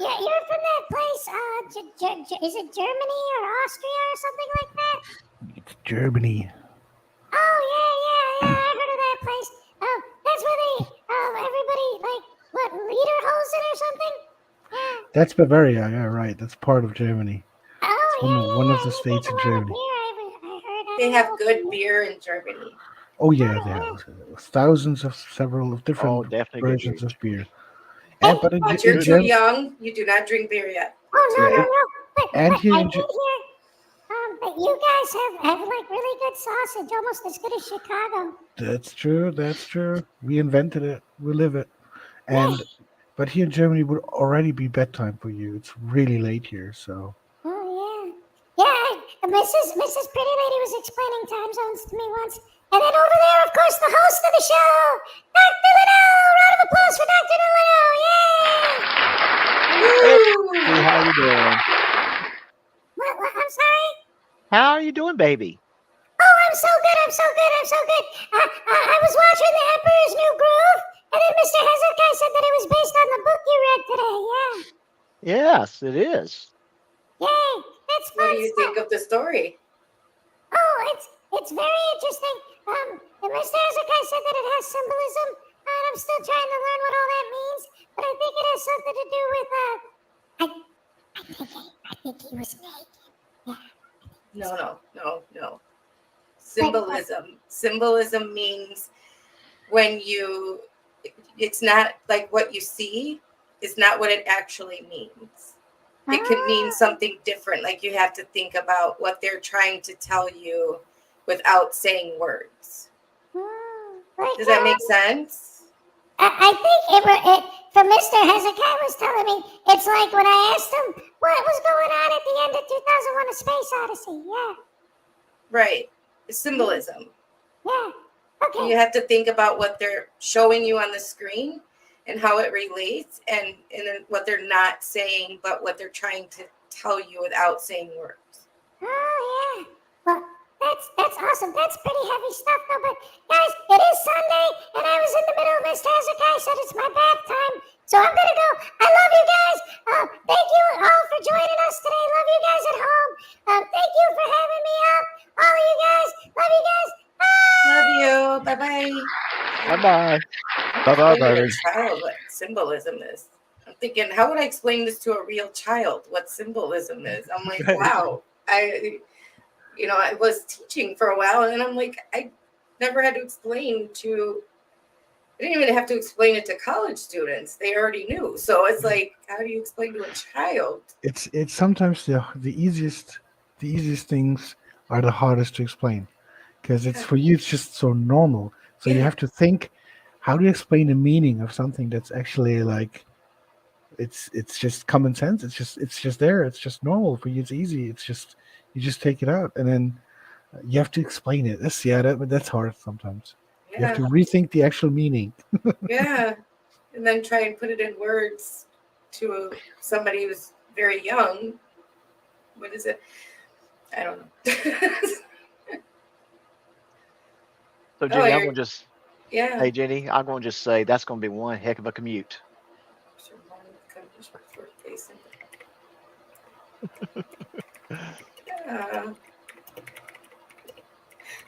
G: yeah, you're from that place. Is it Germany or Austria or something like that?
D: It's Germany.
G: Oh, yeah. I heard of that place. Oh, that's where they, everybody, like, what, Lederhosen or something? Yeah.
D: That's Bavaria. Yeah, right. That's part of Germany.
G: Oh,
D: It's one of the
G: and they
D: states
G: drink
D: in
G: a lot of
D: Germany.
G: beer. I heard.
C: They have good beer in Germany.
D: Oh yeah, they have thousands of several of different
A: Oh, definitely good
D: versions
A: beer.
D: of beer. And but
C: But you're
D: in
C: too
D: Germany,
C: young. You do not drink beer yet.
G: Oh,
D: Yeah,
G: no. But
D: and here
G: I
D: in
G: did hear that you guys have like really good sausage, almost as good as Chicago.
D: that's true. That's true. We invented it. We live it.
G: Yeah.
D: And but here in Germany would already be bedtime for you. It's really late here, so
G: Oh, yeah. Yeah, Mrs. Pretty Lady was explaining time zones to me once. And then over there, of course, the host of the show, Dr. Lino! Round of applause for Dr. Lino! Yay!
A: Hey, how you doing?
G: What? I'm sorry?
A: How are you doing, baby?
G: Oh, I'm so good. I was watching The Emperor's New Groove, and then Mr. Hezekiah said that it was based on the book you read today. Yeah.
A: Yes, it is.
G: Yay. That's fun
C: What do you think of the story?
G: Oh, it's very interesting. And Mr. Hezekiah said that it has symbolism, and I'm still trying to learn what all that means. But I think it has something to do with I think he was naked.
C: No. Symbolism means when it's not like what you see is not what it actually means. It can mean something different. Like you have to think about what they're trying to tell you without saying words. Does that make sense?
G: I think it from Mr. Hezekiah was telling me, it's like when I asked him what was going on at the end of 2001: A Space Odyssey. Yeah.
C: Right. It's symbolism.
G: Yeah. Okay.
C: You have to think about what they're showing you on the screen and how it relates and then what they're not saying, but what they're trying to tell you without saying words.
G: Oh, yeah. Well, that's awesome. That's pretty heavy stuff, though. But guys, it is Sunday, and I was in the middle of Mr. Hezekiah said it's my bath time, so I'm gonna go. I love you guys. Thank you all for joining us today. Love you guys at home. Thank you for having me up. All of you guys. Love you guys. Bye.
C: Love you. Bye-bye.
A: Bye-bye.
F: Bye-bye,
C: Explaining
F: baby.
C: to a child what symbolism is. I'm thinking, how would I explain this to a real child? What symbolism is? I'm like, wow. I was teaching for a while, and I'm like, I never had to explain to. I didn't even have to explain it to college students. They already knew. So it's like, how do you explain to a child?
D: it's sometimes the easiest things are the hardest to explain because it's for you it's just so normal. So you
C: Yeah.
D: have to think, how do you explain the meaning of something that's actually like it's just common sense. It's just there. It's just normal for you. It's easy. It's just you just take it out and then you have to explain it. That's hard sometimes. You have to
C: Yeah.
D: rethink the actual meaning.
C: Yeah. And then try and put it in words to somebody who's very young. What is it? I don't know.
A: So, Jenny, I'm
C: you're-
A: going to just,
C: Yeah.
A: hey, Jenny, I'm going to just say that's going to be one heck of a commute.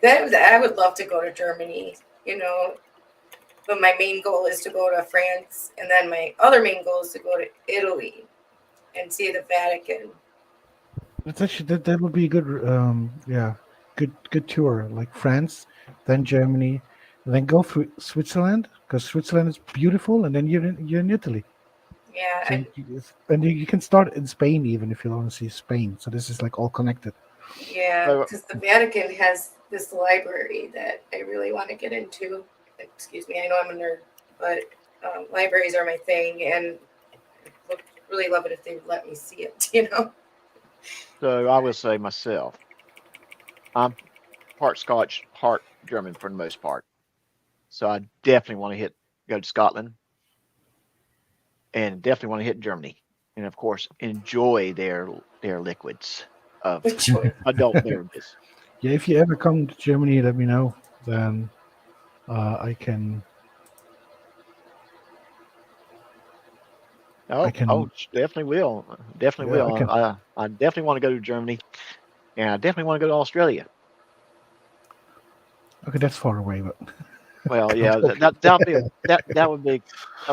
C: I would love to go to Germany, but my main goal is to go to France, and then my other main goal is to go to Italy and see the Vatican.
D: That's actually that would be a good good tour, like France, then Germany, and then go through Switzerland because Switzerland is beautiful, and then you're in Italy.
C: Yeah,
D: So you can start in Spain even if you want to see Spain. So this is like all connected.
C: because the Vatican has this library that I really want to get into. Excuse me, I know I'm a nerd, but libraries are my thing, and I would really love it if they would let me see it.
A: So I will say myself, I'm part Scotch, part German for the most part. So I definitely want to go to Scotland and definitely want to hit Germany. And of course, enjoy their their liquids of
C: Choice.
A: adult beverages.
D: Yeah, if you ever come to Germany, let me know. Then I can.
A: Oh,
D: can.
A: definitely will. Definitely
D: Yeah, I
A: will.
D: can.
A: I definitely want to go to Germany, and I definitely want to go to Australia.
D: Okay, that's far away, but
A: Well, yeah, that would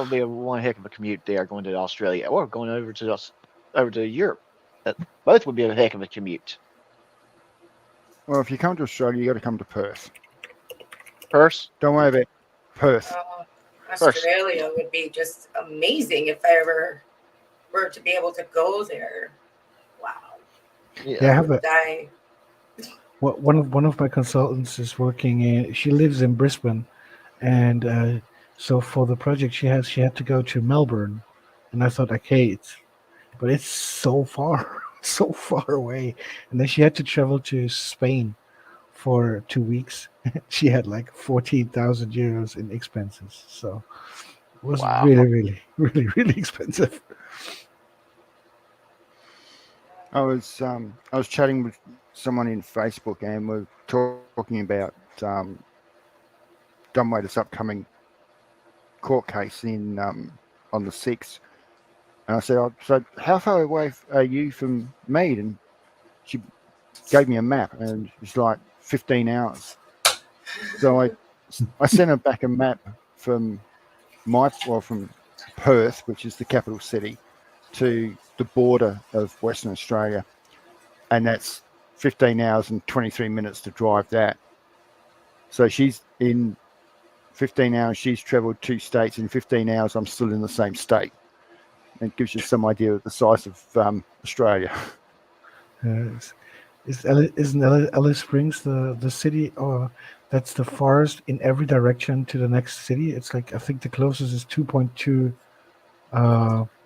A: be a one heck of a commute there, going to Australia or going over to Europe. Both would be a heck of a commute.
F: Well, if you come to Australia, you got to come to Perth.
A: Perth,
F: Don't worry about Perth.
A: Perth.
C: Australia would be just amazing if I ever were to be able to go there. Wow.
D: yeah, I
A: Yeah,
D: have a
C: Die.
D: one of my consultants is working in. She lives in Brisbane, and so for the project she had to go to Melbourne, and I thought, okay, but it's so far, so far away, and then she had to travel to Spain for 2 weeks. She had like 14,000 euros in expenses, so it was
A: wow.
D: really, really, really, really expensive.
F: I was chatting with someone in Facebook, and we're talking about Dunway's upcoming court case in on the 6th. And I said, oh, so how far away are you from Mead? And she gave me a map, and it's like 15 hours. So I sent her back a map from from Perth, which is the capital city, to the border of Western Australia, and that's 15 hours and 23 minutes to drive that. So she's in 15 hours, she's travelled 2 states. In 15 hours, I'm still in the same state. It gives you some idea of the size of Australia.
D: Isn't Alice Springs the city, or that's the farthest in every direction to the next city? It's like, I think the closest is 2.2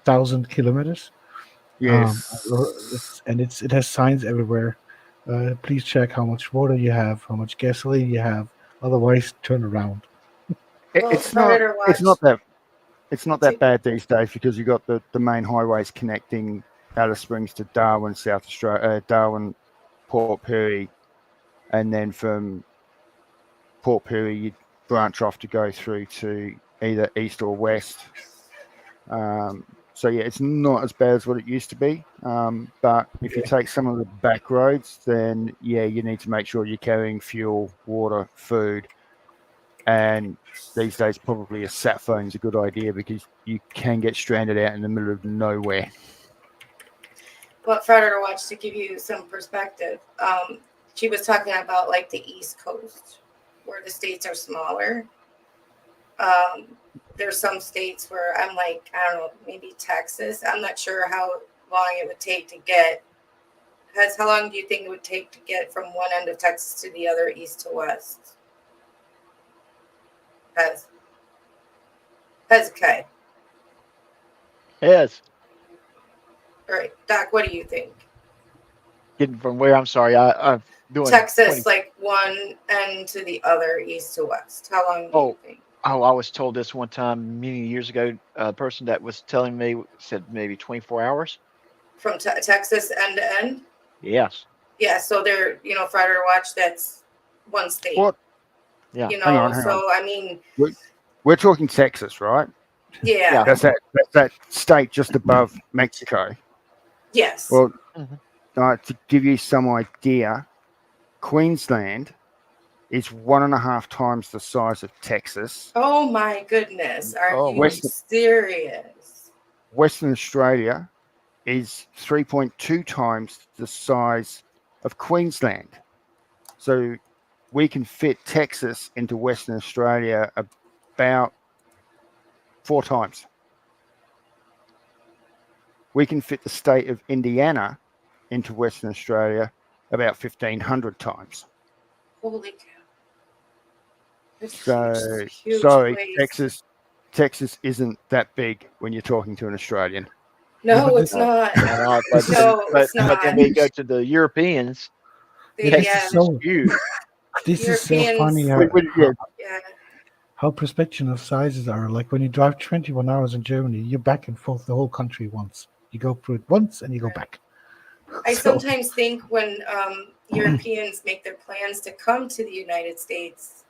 D: thousand kilometers.
F: Yes.
D: It has signs everywhere. Please check how much water you have, how much gasoline you have. Otherwise, turn around.
C: Well,
F: It's
C: Predator Watch.
F: not that bad these days, because you got the main highways connecting Alice Springs to Darwin, South Australia, Darwin, Port Perry, and then from Port Perry you branch off to go through to either east or west. So yeah, it's not as bad as what it used to be. But if you take some of the back roads, then yeah, you need to make sure you're carrying fuel, water, food, and these days probably a sat phone is a good idea, because you can get stranded out in the middle of nowhere.
C: Well, Frauditor Watch, to give you some perspective, she was talking about like the East Coast, where the states are smaller. There's some states where I'm like, I don't know, maybe Texas. I'm not sure how long it would take to get. How long do you think it would take to get from one end of Texas to the other, east to west? Okay.
A: Yes.
C: All right, Doc, what do you think?
A: Getting from where, I'm sorry, I'm doing
C: Texas,
A: 20.
C: like one end to the other, east to west. How long do you think?
A: Oh, I was told this one time many years ago. A person that was telling me said maybe 24 hours.
C: From Texas end to end?
A: Yes.
C: Yeah, so they're, Frauditor Watch, that's one state.
F: What?
A: Yeah.
F: Hang on.
C: So, I mean,
F: we're talking Texas, right?
C: yeah.
F: That's that state just above Mexico.
C: Yes.
F: Well, to give you some idea, Queensland is 1.5 times the size of Texas.
C: Oh my goodness. Are you
F: Western-
C: serious?
F: Western Australia is 3.2 times the size of Queensland. So we can fit Texas into Western Australia about 4 times. We can fit the state of Indiana into Western Australia about 1,500 times.
C: Holy cow. It's
F: So
C: huge
F: sorry,
C: place.
F: Texas isn't that big when you're talking to an Australian.
C: No, it's not.
A: But
C: it's not.
A: then we go to the Europeans. Texas is huge.
D: This is so funny how perception of sizes are. Like when you drive 21 hours in Germany, you're back and forth the whole country once. You go through it once and you go back.
C: I
D: So-
C: sometimes think when Europeans make their plans to come to the United States,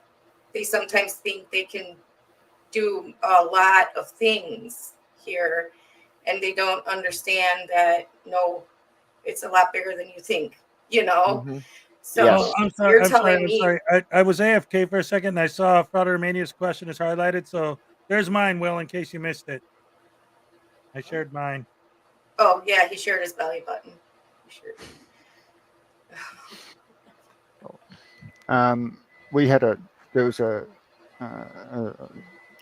C: they sometimes think they can do a lot of things here, and they don't understand that no, it's a lot bigger than you think.
A: Mhm.
C: So
A: Yes.
E: Oh, I'm sorry.
C: you're
E: I'm
C: telling
E: sorry. I'm
C: me,
E: sorry. I was AFK for a second. And I saw Frauditor Mania's question is highlighted. So there's mine, Will, in case you missed it. I shared mine.
C: oh yeah, he shared his belly button. He shared.
F: We had there was a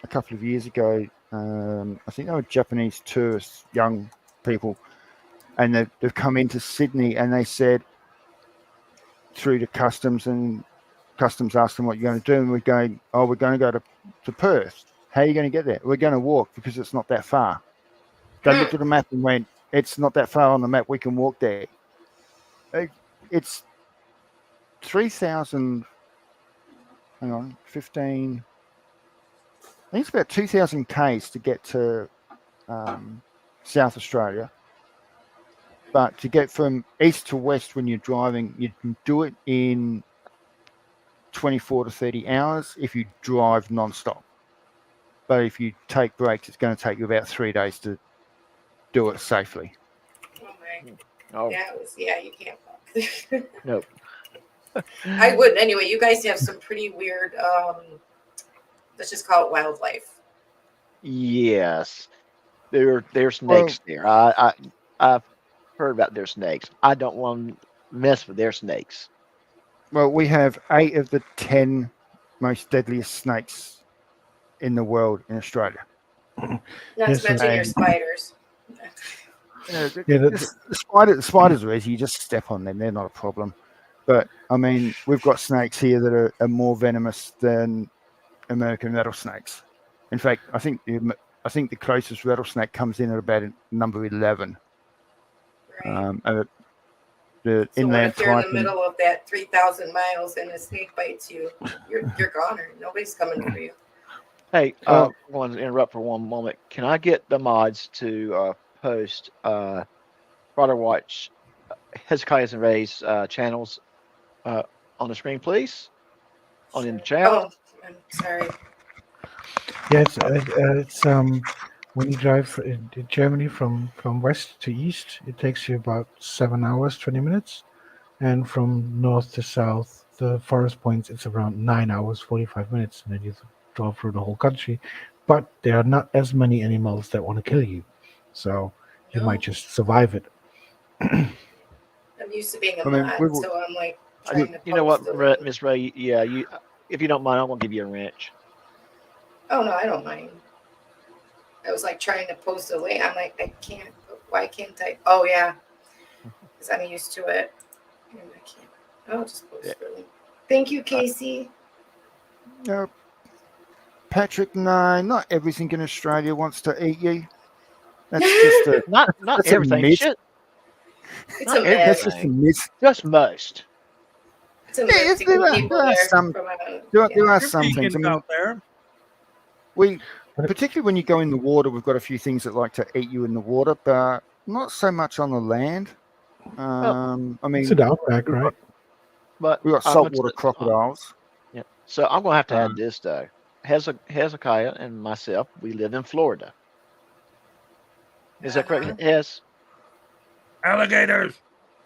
F: couple of years ago. I think they were Japanese tourists, young people, and they've come into Sydney, and they said through to customs, and customs asked them what you're going to do, and we're going to go to Perth. How are you going to get there? We're going to walk because it's not that far. They looked at the map and went, it's not that far on the map. We can walk there. It's 3,000. Hang on, 15. I think it's about 2,000 k's to get to South Australia. But to get from east to west when you're driving, you can do it in 24 to 30 hours if you drive non-stop. But if you take breaks, it's going to take you about 3 days to do it safely.
C: Oh my.
A: Oh
C: Yeah, you can't walk.
A: no.
C: I wouldn't anyway. You guys have some pretty weird. Let's just call it wildlife.
A: Yes. There's
F: Well-
A: snakes there. I've heard about their snakes. I don't want to mess with their snakes.
F: Well, we have 8 of the 10 most deadliest snakes in the world in Australia.
C: Not
D: Yes,
C: to mention your
F: and-
C: spiders.
D: Yeah,
F: The spiders are easy. You just step on them; they're not a problem. But I mean, we've got snakes here that are more venomous than American rattlesnakes. In fact, I think the closest rattlesnake comes in at about number 11.
C: Right.
F: And the
C: So what
F: inland
C: if you're in the
F: type.
C: middle of that 3,000 miles and a snake bites you? You're goner. Nobody's coming for you.
A: Hey,
F: Well-
A: I want to interrupt for one moment. Can I get the mods to post Brother Watch Hezekiah's and Ray's channels on the screen, please? On in the chat.
C: Oh, I'm sorry.
D: Yes, it's when you drive in Germany from west to east, it takes you about 7 hours 20 minutes, and from north to south, the forest points, it's around 9 hours 45 minutes, and then you drive through the whole country. But there are not as many animals that want to kill you, so you
C: No.
D: might just survive it.
C: I'm used to being a
F: I mean,
C: mod, so I'm like
A: I
C: trying
A: mean,
C: to
A: you know what,
C: post the link.
A: Miss Ray? Yeah, you. If you don't mind, I'm gonna give you a wrench.
C: Oh no, I don't mind. I was like trying to post a link. I'm like, I can't. Why can't I? Oh yeah, because I'm used to it. And I can't. I'll just post the link. Thank you, Casey.
F: Patrick, no, not everything in Australia wants to eat you. That's just a
A: Not
F: That's a
A: everything.
F: myth.
A: Shit,
C: It's
A: not
C: a myth.
F: that's just a
A: everything.
F: myth.
A: Just most.
C: It's a
F: Yeah,
C: myth
F: yes,
C: to
F: there
C: keep
F: are-
C: people
F: there are
C: there
F: some-
C: from
F: There are
E: You're
F: some things. I
E: vegans
F: mean,
E: out there.
F: particularly when you go in the water, we've got a few things that like to eat you in the water, but not so much on the land. I
D: It's
F: mean,
D: an outback,
F: we've
D: right?
A: But
F: got
A: I'm gonna
F: saltwater
A: t-
F: crocodiles.
A: yeah. So I'm gonna have to add this though. Hezekiah and myself, we live in Florida. Is that correct? Hez?
E: Alligators.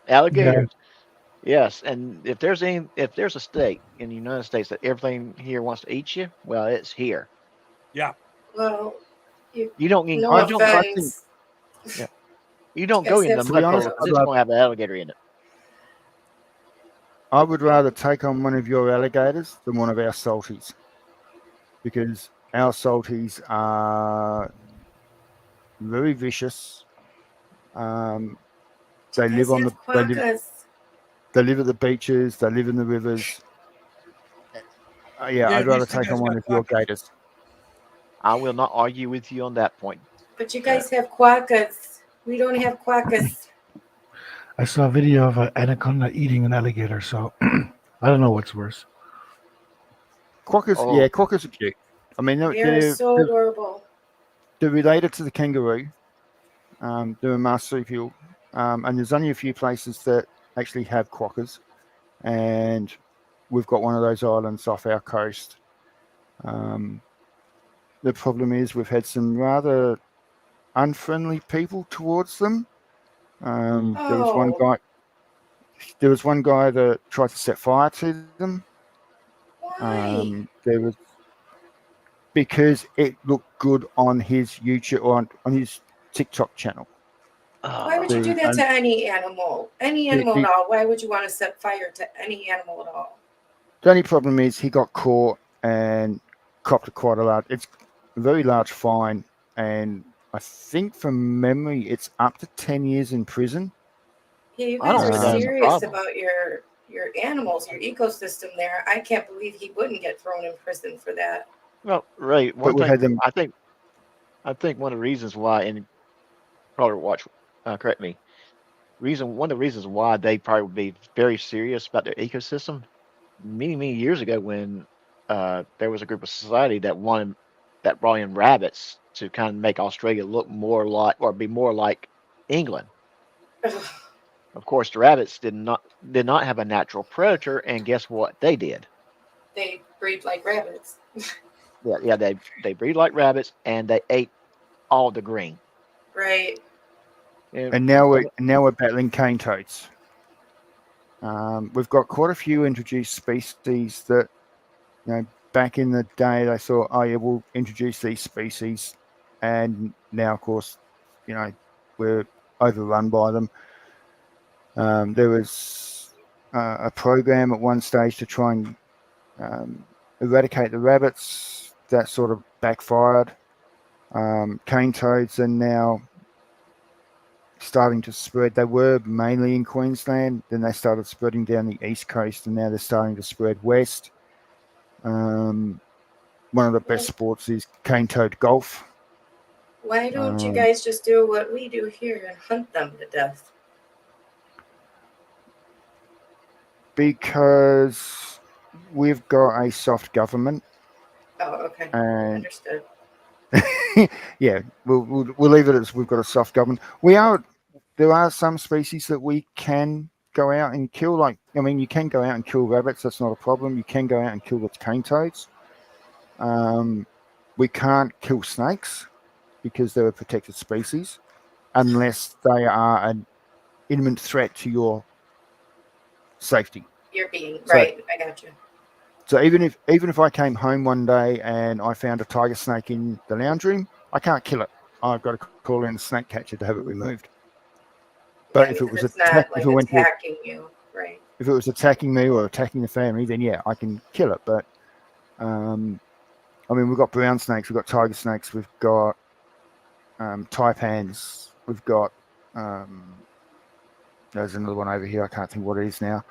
A: Alligators. Yes, and if there's a state in the United States that everything here wants to eat you, well, it's here.
C: Well,
A: You don't need,
C: no
A: you don't
C: offense.
A: you don't
C: You
A: go
C: guys
A: in
C: have
A: the
F: To be
A: mud
F: honest,
A: puddle because it's gonna have an alligator in it.
F: I would rather take on one of your alligators than one of our salties, because our salties are very vicious. They live on the they live at the beaches. They live in the rivers.
E: Yeah,
F: I'd
E: at
F: rather
E: least you
F: take
E: guys
F: on one
E: got
F: of your
E: quackers.
F: gators.
A: I will not argue with you on that point.
C: But you guys have quackers. We don't have quackers.
D: I saw a video of an anaconda eating an alligator, so I don't know what's worse.
F: Quokkas,
A: Oh.
F: yeah, quokkas are cute. I mean,
C: They're so adorable.
F: they're related to the kangaroo. They're a marsupial, and there's only a few places that actually have quokkas, and we've got one of those islands off our coast. The problem is we've had some rather unfriendly people towards them. There was one
C: Oh,
F: guy. There was one guy that tried to set fire to them.
C: why?
F: There was because it looked good on his YouTube or on his TikTok channel.
C: Why would you do
F: The,
C: that
F: and
C: to any animal? Any
F: the,
C: animal
F: the,
C: at all? Why would you want to set fire to any animal at all?
F: the only problem is he got caught and copped quite a large. It's a very large fine, and I think from memory, it's up to 10 years in prison.
C: Yeah, you
A: I
C: guys
A: don't
C: are
A: think that's a
C: serious
A: problem.
C: about your animals, your ecosystem there. I can't believe he wouldn't get thrown in prison for that.
A: Well, Ray,
F: But
A: one
F: we've had
A: thing
F: them.
A: I think one of the reasons why, and probably watch, correct me, one of the reasons why they probably would be very serious about their ecosystem many years ago when there was a group of society that brought in rabbits to kind of make Australia look more like or be more like England.
C: Ugh,
A: Of course, the rabbits did not have a natural predator, and guess what they did?
C: they breed like rabbits.
A: Yeah, they breed like rabbits, and they ate all the green.
C: Right.
A: And
F: And now we're battling cane toads. We've got quite a few introduced species that, back in the day they thought, oh yeah, we'll introduce these species, and now of course, we're overrun by them. There was a program at one stage to try and eradicate the rabbits. That sort of backfired. Cane toads are now starting to spread. They were mainly in Queensland, then they started spreading down the east coast, and now they're starting to spread west. One of the best sports is cane toad golf.
C: Why don't you
F: Um,
C: guys just do what we do here and hunt them to death?
F: because we've got a soft government,
C: Oh, okay.
F: and
C: Understood.
F: yeah, we'll leave it as we've got a soft government. There are some species that we can go out and kill. Like, I mean, you can go out and kill rabbits. That's not a problem. You can go out and kill the cane toads. We can't kill snakes because they're a protected species unless they are an imminent threat to your safety.
C: You're being
F: So-
C: right. I got you.
F: So even if I came home one day and I found a tiger snake in the lounge room, I can't kill it. I've got to call in a snake catcher to have it removed. But
C: Yeah,
F: if it
C: because
F: was
C: it's not like attacking you, right?
F: if it was attacking me or attacking the family, then yeah, I can kill it. But I mean, we've got brown snakes, we've got tiger snakes, we've got taipans, we've got there's another one over here. I can't think what it is now.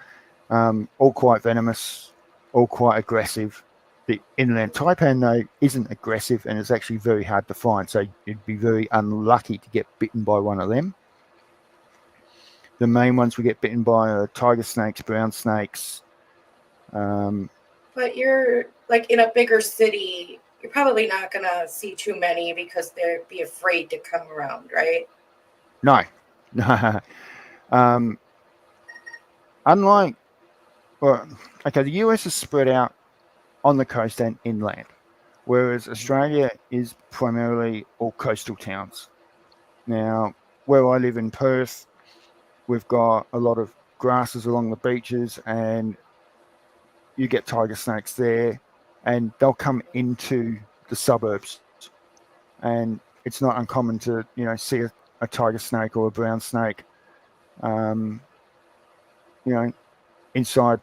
F: All quite venomous, all quite aggressive. The inland taipan though isn't aggressive, and it's actually very hard to find. So you'd be very unlucky to get bitten by one of them. The main ones we get bitten by are tiger snakes, brown snakes.
C: But you're like in a bigger city. You're probably not gonna see too many because they'd be afraid to come around, right?
F: No. Unlike, well, okay, the US is spread out on the coast and inland, whereas Australia is primarily all coastal towns. Now, where I live in Perth, we've got a lot of grasses along the beaches, and you get tiger snakes there, and they'll come into the suburbs, and it's not uncommon to see a tiger snake or a brown snake, inside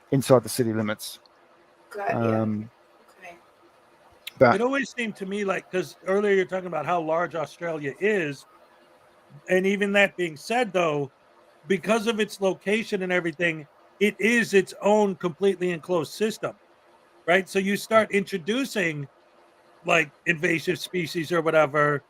F: the city limits.
C: Got
F: Um,
C: Okay.
F: but
E: It always seemed to me like, because earlier you're talking about how large Australia is, and even that being said, though, because of its location and everything, it is its own completely enclosed system, right? So you start introducing like invasive species or whatever.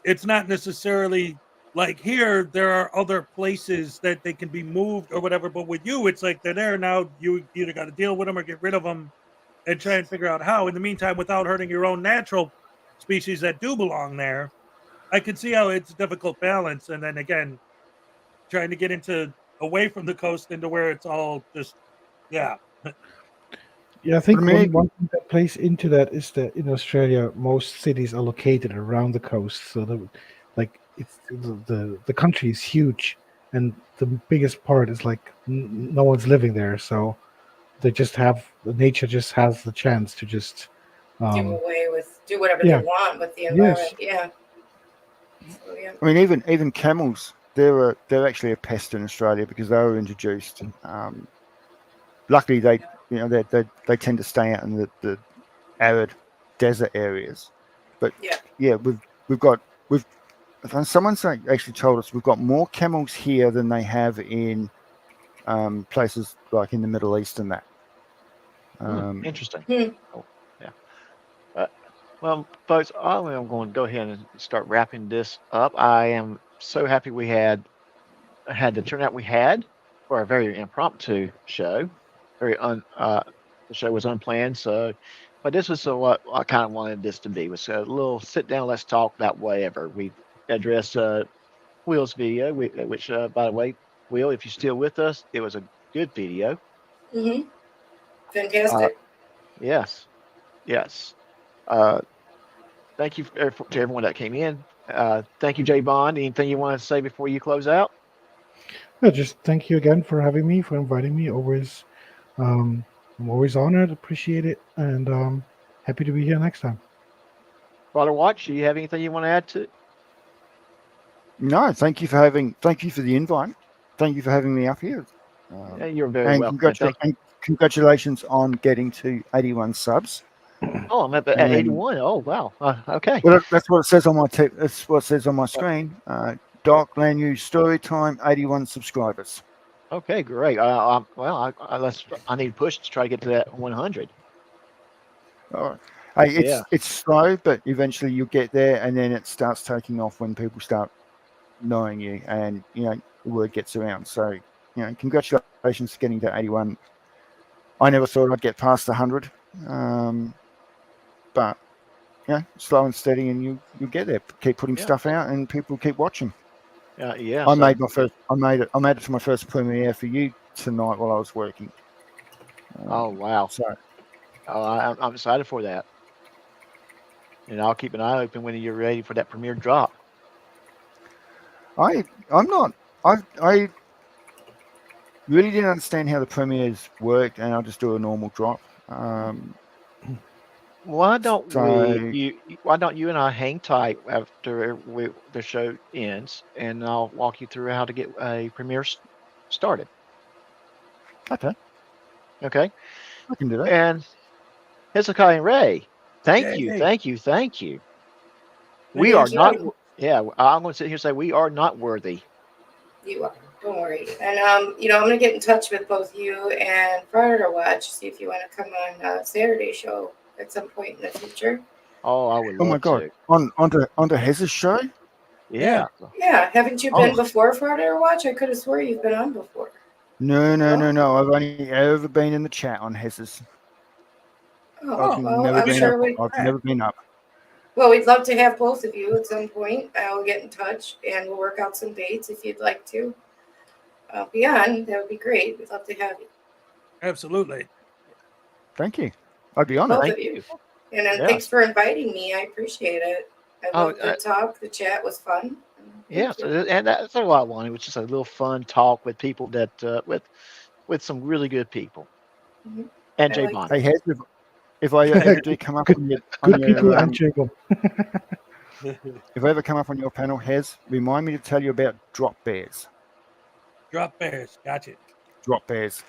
E: It's not necessarily like here, there are other places that they can be moved or whatever, but with you, it's like they're there now. You either got to deal with them or get rid of them and try and figure out how. In the meantime, without hurting your own natural species that do belong there, I can see how it's a difficult balance. And then again, trying to get into away from the coast into where it's all just
D: Yeah, I think
F: But I mean,
D: one thing that plays into that is that in Australia, most cities are located around the coast, so that like it's the country is huge, and the biggest part is like no one's living there, so they just have nature just has the chance to just um
C: do whatever they
D: yeah
C: want with the
D: yes
C: environment. Yeah. So, yeah.
F: I mean, even camels, they're actually a pest in Australia because they were introduced. Luckily, they tend to stay out in the arid desert areas. But
C: Yeah.
F: yeah, we've someone's actually told us we've got more camels here than they have in places like in the Middle East and that.
A: Interesting.
C: Hmm.
A: Oh, yeah. Uh, well, folks, I'm going to go ahead and start wrapping this up. I am so happy we had the turnout we had for a very impromptu show. Very the show was unplanned, so but this was what I kind of wanted this to be, was a little sit down, let's talk about whatever. We addressed Will's video, which by the way, Will, if you're still with us, it was a good video.
C: Mm-hmm.
A: Uh,
C: Fantastic.
A: yes, yes. Uh, thank you to everyone that came in. Thank you, Jay Bond. Anything you want to say before you close out?
D: yeah, just thank you again for having me, for inviting me. Always I'm always honored, appreciate it, and happy to be here next time.
A: Brother Watch, do you have anything you want to add to?
F: No, thank you for the invite. Thank you for having me up here.
A: Yeah, you're very
F: And
A: welcome. And thank you.
F: congratulations on getting to 81 subs.
A: Oh, I'm at
F: And
A: 81. Oh, wow. Okay.
F: well, that's what it says on my that's what it says on my screen. Doc Land Use Story Time, 81 subscribers.
A: Okay, great. Well, I need to push to try to get to that 100.
F: All right. Hey,
A: Yeah.
F: it's slow, but eventually you'll get there, and then it starts taking off when people start knowing you, and the word gets around. So congratulations for getting to 81. I never thought I'd get past 100, but slow and steady, and you'll get there. Keep putting
A: Yeah.
F: stuff out, and people keep watching.
A: Yeah.
F: I
A: So,
F: made it to my first premiere for you tonight while I was working.
A: oh, wow.
F: So
A: Oh, I'm excited for that. And I'll keep an eye open when you're ready for that premiere drop.
F: I'm not. I really didn't understand how the premieres worked, and I'll just do a normal drop.
A: Why don't
F: So
A: why don't you and I hang tight after the show ends, and I'll walk you through how to get a premiere started.
F: okay,
A: Okay.
F: I can do that.
A: And Hezekiah and Ray, thank you,
E: Yay.
A: thank you, thank you. We
E: Thank
A: are
C: Thank
A: not.
C: you.
A: Yeah, I'm going to sit here and say we are not worthy.
C: You are. Don't worry. And I'm gonna get in touch with both you and Frauditor Watch, see if you want to come on a Saturday show at some point in the future.
A: Oh, I would
F: Oh my
A: love
F: god,
A: to.
F: onto Hez's show.
A: Yeah.
C: Yeah, haven't you
F: Oh.
C: been before, Frauditor Watch? I could have swore you've been on before.
F: No. I've only ever been in the chat on Hez's.
C: Oh,
F: I've
C: well,
F: never
C: I'm
F: been
C: sure
F: up. I've never been up.
C: Well, we'd love to have both of you at some point. I'll get in touch and we'll work out some dates if you'd like to. Beyond, that would be great. We'd love to have you.
E: Absolutely.
F: Thank you. I'd be honored.
C: Both
A: Thank
C: of you.
A: you.
C: And then
A: Yeah.
C: thanks for inviting me. I appreciate it. I
A: Oh,
C: love the talk. The chat was fun.
A: Yeah,
C: Thank you.
A: and that's what I wanted. It was just a little fun talk with people that with some really good people.
C: Mhm.
A: And
C: I
A: Jay
C: like
A: Bond.
F: Hey Hez, if I ever do come up on your
D: Good people and Jacob.
F: if I ever come up on your panel, Hez, remind me to tell you about drop bears.
E: Drop bears. Gotcha.
F: Drop bears.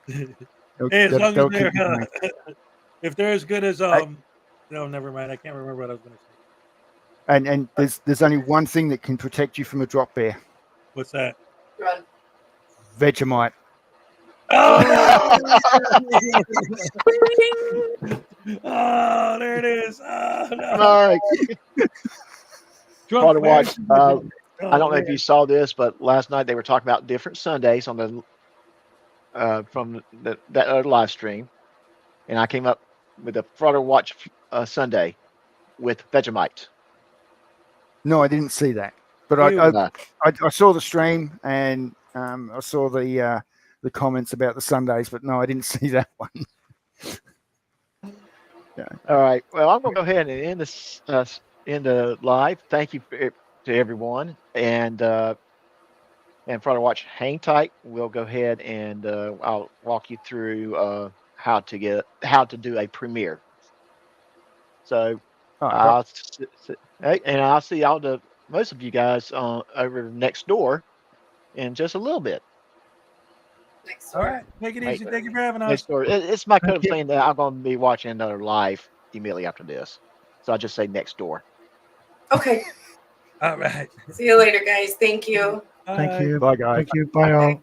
E: Hey, as long as
F: They'll
E: they're
F: keep you going.
E: if they're as good as no, never mind. I can't remember what I was going to say.
F: And there's only one thing that can protect you from a drop bear.
E: What's that?
C: Run.
F: Vegemite.
E: Oh, oh, there it is. Oh, no.
A: Right.
E: Drunk
A: Father
E: bears.
A: Watch. I don't know if
E: man.
A: you saw this, but last night they were talking about different Sundays on the from that other live stream, and I came up with a Father Watch Sunday with Vegemite.
F: No, I didn't see that. But
E: You-
F: I saw the stream and I saw the comments about the Sundays, but no, I didn't see that one.
A: All right. Well, I'm gonna go ahead and end this end the live. Thank you to everyone, and for the watch, hang tight. We'll go ahead and I'll walk you through how to do a premiere. So
F: All right,
A: I'll hey, and I'll see most of you guys over next door in just a little bit.
C: Next
E: All
C: door.
E: right. Take it
A: Right.
E: easy. Thank you for having us.
A: Next door. It's my code of
D: you.
A: saying that I'm going to be watching another live immediately after this. So I just say next door.
C: Okay.
E: All right.
C: See you later, guys. Thank you.
D: Thank
E: Bye.
D: you.
F: bye, guys.
D: Thank you. Bye all.